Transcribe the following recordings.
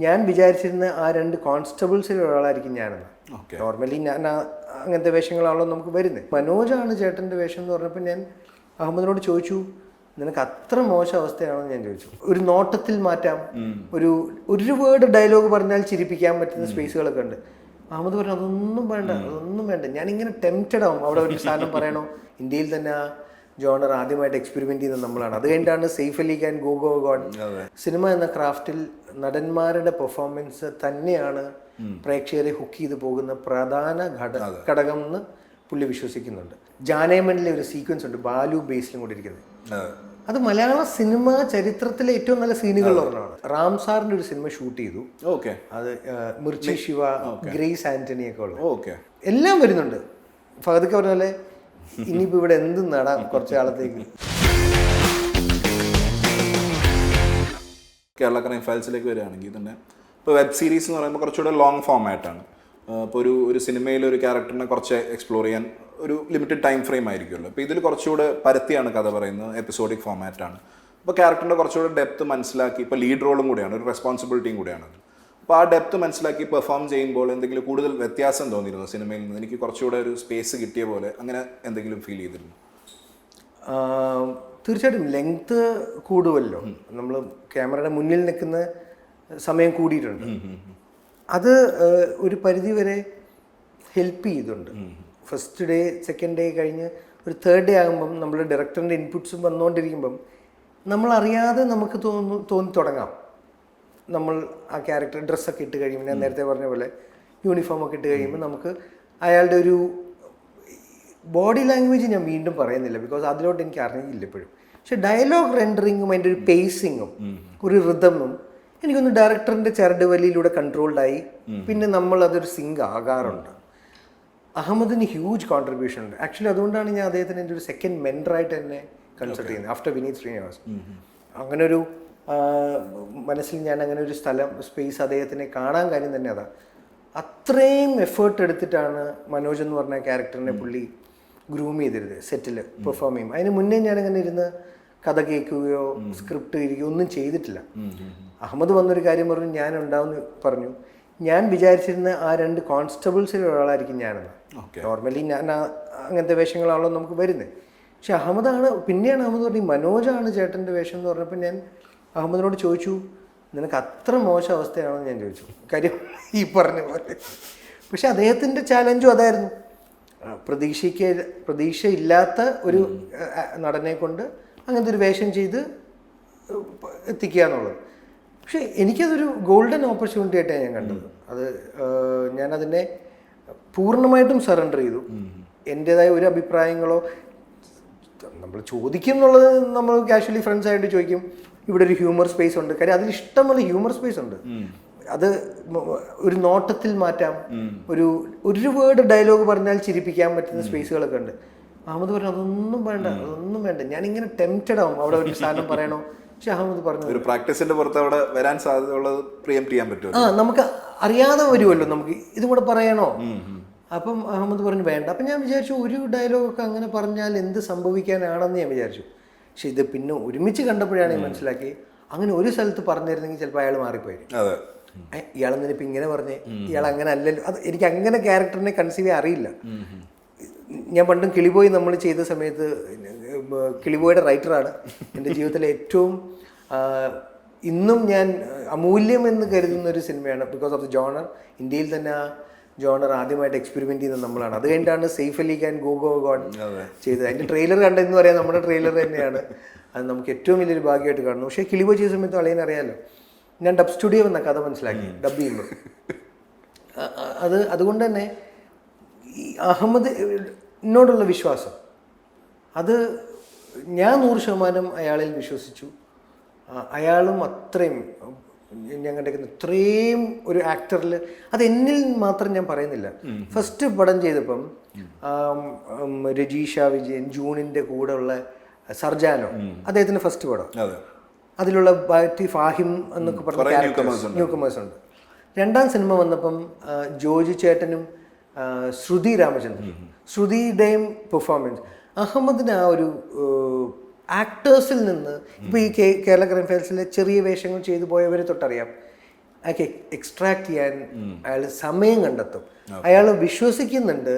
ഞാൻ വിചാരിച്ചിരുന്ന ആ 2 കോൺസ്റ്റബിൾസിൽ ഒരാളായിരിക്കും ഞാനെന്ന്. നോർമലി ഞാൻ അങ്ങനത്തെ വേഷങ്ങളാണല്ലോ നമുക്ക് വരുന്നത്. മനോജാണ് ചേട്ടൻ്റെ വേഷം എന്ന് പറഞ്ഞപ്പോൾ ഞാൻ അഹമ്മദിനോട് ചോദിച്ചു, നിനക്ക് അത്ര മോശം അവസ്ഥയാണെന്ന് ഞാൻ ചോദിച്ചു. ഒരു നോട്ടത്തിൽ മാറ്റാം, ഒരു വേർഡ് ഡയലോഗ് പറഞ്ഞാൽ ചിരിപ്പിക്കാൻ പറ്റുന്ന സ്പേസുകളൊക്കെ ഉണ്ട്. അഹമ്മദ് പറഞ്ഞു അതൊന്നും വേണ്ട, ഞാനിങ്ങനെ ടെംപ്റ്റഡ് ആവും. അവിടെ ഒരു സാധനം പറയണോ, ഇന്ത്യയിൽ തന്നെ ആ ജോണർ ആദ്യമായിട്ട് എക്സ്പെരിമെന്റ് ചെയ്യുന്നത് നമ്മളാണ്. അത് കഴിഞ്ഞിട്ടാണ് Saif Ali Khan go go God. Cinema എന്ന ക്രാഫ്റ്റിൽ നടന്മാരുടെ പെർഫോമൻസ് തന്നെയാണ് പ്രേക്ഷകരെ ഹുക്ക് ചെയ്ത് പോകുന്ന പ്രധാന ഘടകം എന്ന് പുള്ളി വിശ്വസിക്കുന്നുണ്ട്. ജാനേമനിലെ ഒരു സീക്വൻസ് ഉണ്ട്, ബാലു ബേസിലും കൂടി ഇരിക്കുന്നത്. അത് മലയാള സിനിമ ചരിത്രത്തിലെ ഏറ്റവും നല്ല സീനുകളിൽ ഒരെണ്ണമാണ്. റാം സാറിന്റെ ഒരു സിനിമ ഷൂട്ട് ചെയ്തു. അത് മിർച്ചി ശിവ, ഗ്രേസ് ആന്റണി ഒക്കെ ഉള്ളത് എല്ലാം വരുന്നുണ്ട്. ഫഹദ് പറഞ്ഞ പോലെ ഇനിയിപ്പോൾ ഇവിടെ എന്ത് നടാം കുറച്ച് കാലത്തേക്ക്. കേരള ക്രൈം ഫയൽസിലേക്ക് വരികയാണെങ്കിൽ തന്നെ ഇപ്പോൾ വെബ് സീരീസ് എന്ന് പറയുമ്പോൾ കുറച്ചുകൂടെ ലോങ് ഫോമായിട്ടാണ്. ഇപ്പോൾ ഒരു സിനിമയിൽ ഒരു ക്യാരക്ടറിനെ കുറച്ച് എക്സ്പ്ലോർ ചെയ്യാൻ ഒരു ലിമിറ്റഡ് ടൈം ഫ്രെയിം ആയിരിക്കുമല്ലോ. അപ്പോൾ ഇതിൽ കുറച്ചുകൂടെ പരത്തിയാണ് കഥ പറയുന്നത്, എപ്പിസോഡിക് ഫോമാറ്റാണ്. അപ്പോൾ ക്യാരക്ടറിൻ്റെ കുറച്ചുകൂടെ ഡെപ്ത് മനസ്സിലാക്കി, ഇപ്പോൾ ലീഡ് റോളും കൂടിയാണ്, ഒരു റെസ്പോൺസിബിലിറ്റിയും കൂടിയാണ്. അപ്പോൾ ആ ഡെപ്ത് മനസ്സിലാക്കി പെർഫോം ചെയ്യുമ്പോൾ എന്തെങ്കിലും കൂടുതൽ വ്യത്യാസം തോന്നിയിരുന്നു സിനിമയിൽ നിന്ന്? എനിക്ക് കുറച്ചുകൂടെ ഒരു സ്പേസ് കിട്ടിയ പോലെ അങ്ങനെ എന്തെങ്കിലും ഫീൽ ചെയ്തിരുന്നു? തീർച്ചയായിട്ടും ലെങ്ത് കൂടുമല്ലോ, നമ്മൾ ക്യാമറയുടെ മുന്നിൽ നിൽക്കുന്ന സമയം കൂടിയിട്ടുണ്ട്. അത് ഒരു പരിധിവരെ ഹെൽപ്പ് ചെയ്തിട്ടുണ്ട്. ഫസ്റ്റ് ഡേ സെക്കൻഡ് ഡേ കഴിഞ്ഞ് ഒരു തേർഡ് ഡേ ആകുമ്പം നമ്മൾ ഡയറക്ടറിൻ്റെ ഇൻപുട്സും വന്നുകൊണ്ടിരിക്കുമ്പം നമ്മളറിയാതെ നമുക്ക് തോന്നി തുടങ്ങാം. നമ്മൾ ആ ക്യാരക്ടർ ഡ്രസ്സൊക്കെ ഇട്ട് കഴിയുമ്പോൾ, ഞാൻ നേരത്തെ പറഞ്ഞ പോലെ യൂണിഫോമൊക്കെ ഇട്ട് കഴിയുമ്പോൾ നമുക്ക് അയാളുടെ ഒരു ബോഡി ലാംഗ്വേജ് ഞാൻ വീണ്ടും പറയുന്നില്ല, ബിക്കോസ് അതിലോട്ട് എനിക്ക് അറിയില്ല ഇപ്പോഴും. പക്ഷെ ഡയലോഗ് റെൻഡറിങ്ങും അതിൻ്റെ ഒരു പേസിങ്ങും ഒരു റിതമും എനിക്കൊന്ന് ഡയറക്ടറിൻ്റെ ചരടുവലിയിലൂടെ കൺട്രോൾഡായി. പിന്നെ നമ്മൾ അതൊരു സിങ്ക് ആകാറുണ്ട്. അഹമ്മദിന് ഹ്യൂജ് കോൺട്രിബ്യൂഷൻ ഉണ്ട്. ആക്ച്വലി അതുകൊണ്ടാണ് ഞാൻ അദ്ദേഹത്തിന് എൻ്റെ ഒരു സെക്കൻഡ് മെൻറ്ററായിട്ട് തന്നെ കൺസിഡർ ചെയ്യുന്നത് ആഫ്റ്റർ വിനീത് ശ്രീനിവാസ്. അങ്ങനൊരു മനസ്സിൽ ഞാൻ അങ്ങനെ ഒരു സ്പേസ് അദ്ദേഹത്തിനെ കാണാൻ കാര്യം തന്നെ അതാണ്. അത്രയും എഫേർട്ട് എടുത്തിട്ടാണ് മനോജ് എന്ന് പറഞ്ഞ ക്യാരക്ടറിനെ പുള്ളി ഗ്രൂം ചെയ്തിരുന്നത് സെറ്റിൽ പെർഫോം ചെയ്യും. അതിന് മുന്നേ ഞാനങ്ങനെ ഇരുന്ന് കഥ കേൾക്കുകയോ സ്ക്രിപ്റ്റ് ഇരിക്കുകയോ ഒന്നും ചെയ്തിട്ടില്ല. അഹമ്മദ് വന്നൊരു കാര്യം പറഞ്ഞു, ഞാൻ ഉണ്ടാവുമെന്ന് പറഞ്ഞു. ഞാൻ വിചാരിച്ചിരുന്ന ആ 2 കോൺസ്റ്റബിൾസിൽ ഒരാളായിരിക്കും ഞാനെന്ന്. നോർമലി ഞാൻ അങ്ങനത്തെ വേഷങ്ങളാണല്ലോ നമുക്ക് വരുന്നത്. പക്ഷെ പിന്നെയാണ് അഹമ്മദ് പറഞ്ഞു മനോജാണ് ചേട്ടൻ്റെ വേഷം എന്ന് പറഞ്ഞപ്പോൾ ഞാൻ അഹമ്മദിനോട് ചോദിച്ചു, നിനക്ക് അത്ര മോശം അവസ്ഥയാണെന്ന് ഞാൻ ചോദിച്ചു. കാര്യം ഈ പറഞ്ഞ പോലെ. പക്ഷെ അദ്ദേഹത്തിൻ്റെ ചാലഞ്ചും അതായിരുന്നു, പ്രതീക്ഷയില്ലാത്ത ഒരു നടനെ കൊണ്ട് അങ്ങനത്തെ ഒരു വേഷം ചെയ്ത് എത്തിക്കുക എന്നുള്ളത്. പക്ഷെ എനിക്കതൊരു ഗോൾഡൻ ഓപ്പർച്യൂണിറ്റി ആയിട്ടാണ് ഞാൻ കണ്ടത്. ഞാനതിനെ പൂർണ്ണമായിട്ടും സറണ്ടർ ചെയ്തു. എൻ്റേതായ ഒരു അഭിപ്രായങ്ങളോ നമ്മൾ ചോദിക്കും എന്നുള്ളത് നമ്മൾ കാഷ്വലി ഫ്രണ്ട്സ് ആയിട്ട് ചോദിക്കും. ഇവിടെ ഒരു ഹ്യൂമർ സ്പേസ് ഉണ്ട്, കാര്യം അതിൽ ഇഷ്ടംപോലെ ഹ്യൂമർ സ്പേസ് ഉണ്ട്. അത് ഒരു നോട്ടത്തിൽ മാറ്റാം, ഒരു വേർഡ് ഡയലോഗ് പറഞ്ഞാൽ ചിരിപ്പിക്കാൻ പറ്റുന്ന സ്പേസുകളൊക്കെ ഉണ്ട്. അഹമ്മദ് പറഞ്ഞു അതൊന്നും വേണ്ട, ഞാനിങ്ങനെ ടെംപ്റ്റഡ് ആവും. അവിടെ ഒരു സാധനം പറയണോ, പക്ഷെ അഹമ്മദ് പറഞ്ഞു ഒരു പ്രാക്ടീസിന്റെ പുറത്ത് അവിടെ വരാൻ സാധ്യതയുള്ളത് പ്രിയംപ്റ്റ് ചെയ്യാൻ പറ്റുമോ? നമുക്ക് അറിയാതെ വരുമല്ലോ, നമുക്ക് ഇതും കൂടെ പറയണോ. അപ്പം അഹമ്മദ് പറഞ്ഞു വേണ്ട. അപ്പം ഞാൻ വിചാരിച്ചു ഒരു ഡയലോഗൊക്കെ അങ്ങനെ പറഞ്ഞാൽ എന്ത് സംഭവിക്കാനാണെന്ന് ഞാൻ വിചാരിച്ചു. പക്ഷെ ഇത് പിന്നെ ഒരുമിച്ച് കണ്ടപ്പോഴാണ് ഞാൻ മനസ്സിലാക്കി, അങ്ങനെ ഒരു സ്ഥലത്ത് പറഞ്ഞിരുന്നെങ്കിൽ ചിലപ്പോൾ അയാൾ മാറിപ്പോയി. ഇയാളെന്നിപ്പോൾ ഇങ്ങനെ പറഞ്ഞേ, ഇയാൾ അങ്ങനെ അല്ലല്ലോ. അത് എനിക്ക് അങ്ങനെ ക്യാരക്ടറിനെ കൺസീവ് ചെയ്യാൻ അറിയില്ല. ഞാൻ പണ്ടും കിളിബോയ് നമ്മൾ ചെയ്ത സമയത്ത്, കിളിബോയുടെ റൈറ്ററാണ് എൻ്റെ ജീവിതത്തിലെ ഏറ്റവും ഇന്നും ഞാൻ അമൂല്യം എന്ന് കരുതുന്ന ഒരു സിനിമയാണ്. ബിക്കോസ് ഓഫ് ദ ജോണർ, ഇന്ത്യയിൽ തന്നെ ആ ജോണർ ആദ്യമായിട്ട് എക്സ്പെരിമെന്റ് ചെയ്യുന്നത് നമ്മളാണ്. അത് കഴിഞ്ഞിട്ടാണ് Saif Ali Khan go go God ചെയ്തത്. അതിൻ്റെ ട്രെയിലർ കണ്ടെന്ന് പറയാം, നമ്മുടെ ട്രെയിലർ തന്നെയാണ്. അത് നമുക്ക് ഏറ്റവും വലിയൊരു ഭാഗ്യമായിട്ട് കാണുന്നു. പക്ഷേ കിളിബോയ് ചെയ്ത സമയത്ത് അളിയനറിയാമല്ലോ, ഞാൻ ഡബ് സ്റ്റുഡിയോ എന്ന കഥ മനസ്സിലാക്കി ഡബ് ചെയ്യുമ്പോൾ. അതുകൊണ്ട് തന്നെ ഈ അഹമ്മദിനോടുള്ള വിശ്വാസം, അത് ഞാൻ 100% അയാളിൽ വിശ്വസിച്ചു. അയാളും അത്രയും ഞങ്ങളുടെ ഇത്രയും ഒരു ആക്ടറിൽ, അത് എന്നിൽ മാത്രം ഞാൻ പറയുന്നില്ല. ഫസ്റ്റ് പടം ചെയ്തപ്പം രജീഷ വിജയൻ, ജൂണിൻ്റെ കൂടെ ഉള്ള സർജാനോ, അദ്ദേഹത്തിൻ്റെ ഫസ്റ്റ് പടം, അതിലുള്ള ഫാഹിം എന്നൊക്കെ പറഞ്ഞ ന്യൂ കമേഴ്സ് ഉണ്ട്. രണ്ടാം സിനിമ വന്നപ്പം ജോജി ചേട്ടനും ശ്രുതി രാമചന്ദ്രൻ, ശ്രുതിയുടെയും പെർഫോമൻസ്, അഹമ്മദിന് ആ ഒരു ആക്ടേഴ്സിൽ നിന്ന്, ഇപ്പോൾ ഈ കേരള ക്രൈം ഫയൽസിലെ ചെറിയ വേഷങ്ങൾ ചെയ്തു പോയവരെ തൊട്ടറിയാം, അയാൾക്ക് എക്സ്ട്രാക്ട് ചെയ്യാൻ അയാൾ സമയം കണ്ടെത്തും. അയാൾ വിശ്വസിക്കുന്നുണ്ട്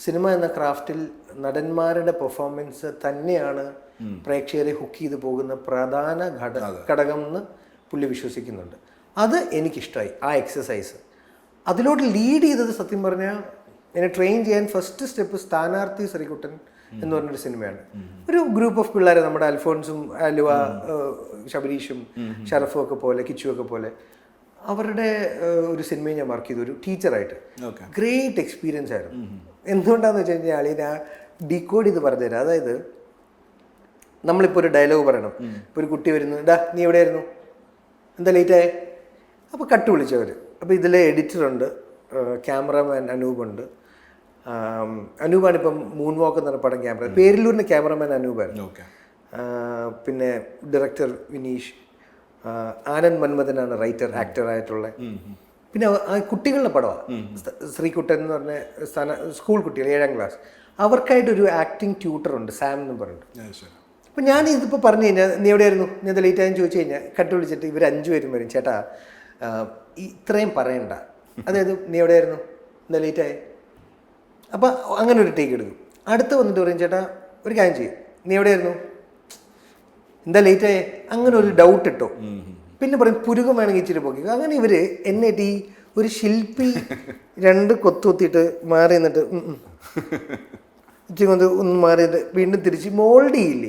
സിനിമ എന്ന ക്രാഫ്റ്റിൽ നടന്മാരുടെ പെർഫോമൻസ് തന്നെയാണ് പ്രേക്ഷകരെ ഹുക്ക് ചെയ്ത് പോകുന്ന പ്രധാന ഘടകം എന്ന് പുള്ളി വിശ്വസിക്കുന്നുണ്ട്. അത് എനിക്കിഷ്ടമായി ആ എക്സസൈസ്. അതിലോട്ട് ലീഡ് ചെയ്തത് സത്യം പറഞ്ഞാൽ എന്നെ ട്രെയിൻ ചെയ്യാൻ ഫസ്റ്റ് സ്റ്റെപ്പ് സ്ഥാനാർത്ഥി ശ്രീകുട്ടൻ എന്ന് പറഞ്ഞൊരു സിനിമയാണ്. ഒരു ഗ്രൂപ്പ് ഓഫ് പിള്ളേരെ നമ്മുടെ അൽഫോൺസും അലുവ ശബരീഷും ഷറഫും ഒക്കെ പോലെ കിച്ചു ഒക്കെ പോലെ അവരുടെ ഒരു സിനിമയിൽ ഞാൻ വർക്ക് ചെയ്തു ഒരു ടീച്ചറായിട്ട്. ഗ്രേറ്റ് എക്സ്പീരിയൻസ് ആയിരുന്നു. എന്തുകൊണ്ടാന്ന് വെച്ച് കഴിഞ്ഞാൽ ഞാൻ ഡീകോഡ് ചെയ്ത് പറഞ്ഞുതരാം. അതായത് നമ്മളിപ്പോൾ ഒരു ഡയലോഗ് പറയണം. ഇപ്പോൾ ഒരു കുട്ടി വരുന്നു, ഡാ നീ എവിടെയായിരുന്നു, എന്താ ലേറ്റായേ? അപ്പോൾ കട്ട് വിളിച്ചവർ. അപ്പോൾ ഇതിലെ എഡിറ്ററുണ്ട്, ക്യാമറമാൻ അനൂപുണ്ട്. അനൂപാണ് ഇപ്പം മൂൺ വാക്ക് എന്ന് പറഞ്ഞ പടം ക്യാമറ, പേരിലൂരിൻ്റെ ക്യാമറമാൻ അനൂപായിരുന്നു. പിന്നെ ഡയറക്ടർ വിനീഷ്, ആനന്ദ് മന്മഥനാണ് റൈറ്റർ ആക്ടറായിട്ടുള്ള. പിന്നെ കുട്ടികളുടെ പടമാണ് ശ്രീകുട്ടൻ എന്ന് പറഞ്ഞ സ്കൂൾ കുട്ടികൾ 7ാം ക്ലാസ്. അവർക്കായിട്ടൊരു ആക്ടിങ് ട്യൂട്ടറുണ്ട്, സാം എന്ന് പറഞ്ഞിട്ട്. അപ്പം ഞാൻ ഇതിപ്പോൾ പറഞ്ഞു കഴിഞ്ഞാൽ നീ എവിടെയായിരുന്നു, നീ എന്താ ലേറ്റ് ആയെന്ന് ചോദിച്ചു കഴിഞ്ഞാൽ കട്ട് വിളിച്ചിട്ട് ഇവർ 5 പേരും വരും, ചേട്ടാ ഇത്രയും പറയണ്ട, അതായത് നീ എവിടെയായിരുന്നു, എന്താ ലേറ്റായി. അപ്പം അങ്ങനെ ഒരു ടേക്ക് എടുക്കും. അടുത്ത് വന്നിട്ട് പറയും, ചേട്ടാ ഒരു കാര്യം ചെയ്യും, നീ എവിടെയായിരുന്നു, എന്താ ലേറ്റായേ, അങ്ങനെ ഒരു ഡൗട്ട് ഇട്ടോ. പിന്നെ പറയും പുരുകം വേണമെങ്കിൽ ഇച്ചിരി പോക്കി. അങ്ങനെ ഇവർ എന്നിട്ട് ഈ ഒരു ശില്പി 2 കൊത്തുത്തിയിട്ട് മാറി നിന്നിട്ട് ഇച്ചിരി കൊണ്ട് ഒന്ന് മാറിയിട്ട് വീണ്ടും തിരിച്ച് മോൾഡ് ചെയ്യില്ലേ,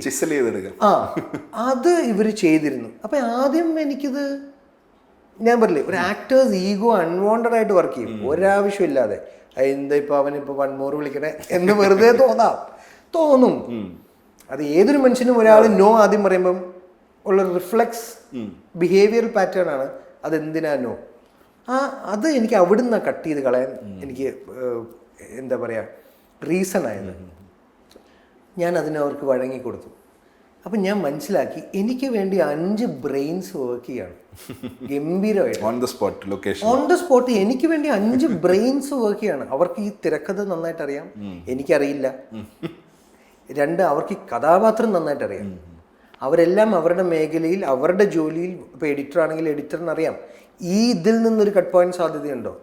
അത് ഇവർ ചെയ്തിരുന്നു. അപ്പം ആദ്യം എനിക്കിത് ഞാൻ പറയില്ലേ, ഒരു ആക്ടേഴ്സ് ഈഗോ അൺവാണ്ടഡ് ആയിട്ട് വർക്ക് ചെയ്യും ഒരാവശ്യമില്ലാതെ. എന്താ ഇപ്പോൾ അവനിപ്പോൾ 1 more വിളിക്കണേ എന്ന് വെറുതെ തോന്നും. അത് ഏതൊരു മനുഷ്യനും ഒരാൾ നോ ആദ്യം പറയുമ്പം ഉള്ള റിഫ്ലെക്സ് ബിഹേവിയറൽ പാറ്റേൺ ആണ്. അതെന്തിനാ നോ, അത് എനിക്ക് അവിടുന്ന് കട്ട് ചെയ്ത് കളയാൻ എനിക്ക് എന്താ പറയുക റീസൺ ആയത്. ഞാൻ അതിനവർക്ക് വഴങ്ങിക്കൊടുത്തു. അപ്പം ഞാൻ മനസ്സിലാക്കി എനിക്ക് വേണ്ടി 5 ബ്രെയിൻസ് വർക്ക് ചെയ്യാണ് ഗംഭീരമായിട്ട്. ഓൺ ദ സ്പോട്ട് എനിക്ക് വേണ്ടി 5 ബ്രെയിൻസ് വർക്ക് ചെയ്യാണ്. അവർക്ക് ഈ തിരക്കഥ നന്നായിട്ട് അറിയാം, എനിക്കറിയില്ല. 2 അവർക്ക് ഈ കഥാപാത്രം നന്നായിട്ട് അറിയാം. അവരെല്ലാം അവരുടെ മേഖലയിൽ അവരുടെ ജോലിയിൽ, ഇപ്പോൾ എഡിറ്റർ ആണെങ്കിൽ എഡിറ്ററിന് അറിയാം ഈ ഇതിൽ നിന്നൊരു കട്ട് പോയിന്റ് സാധ്യതയുണ്ടോ.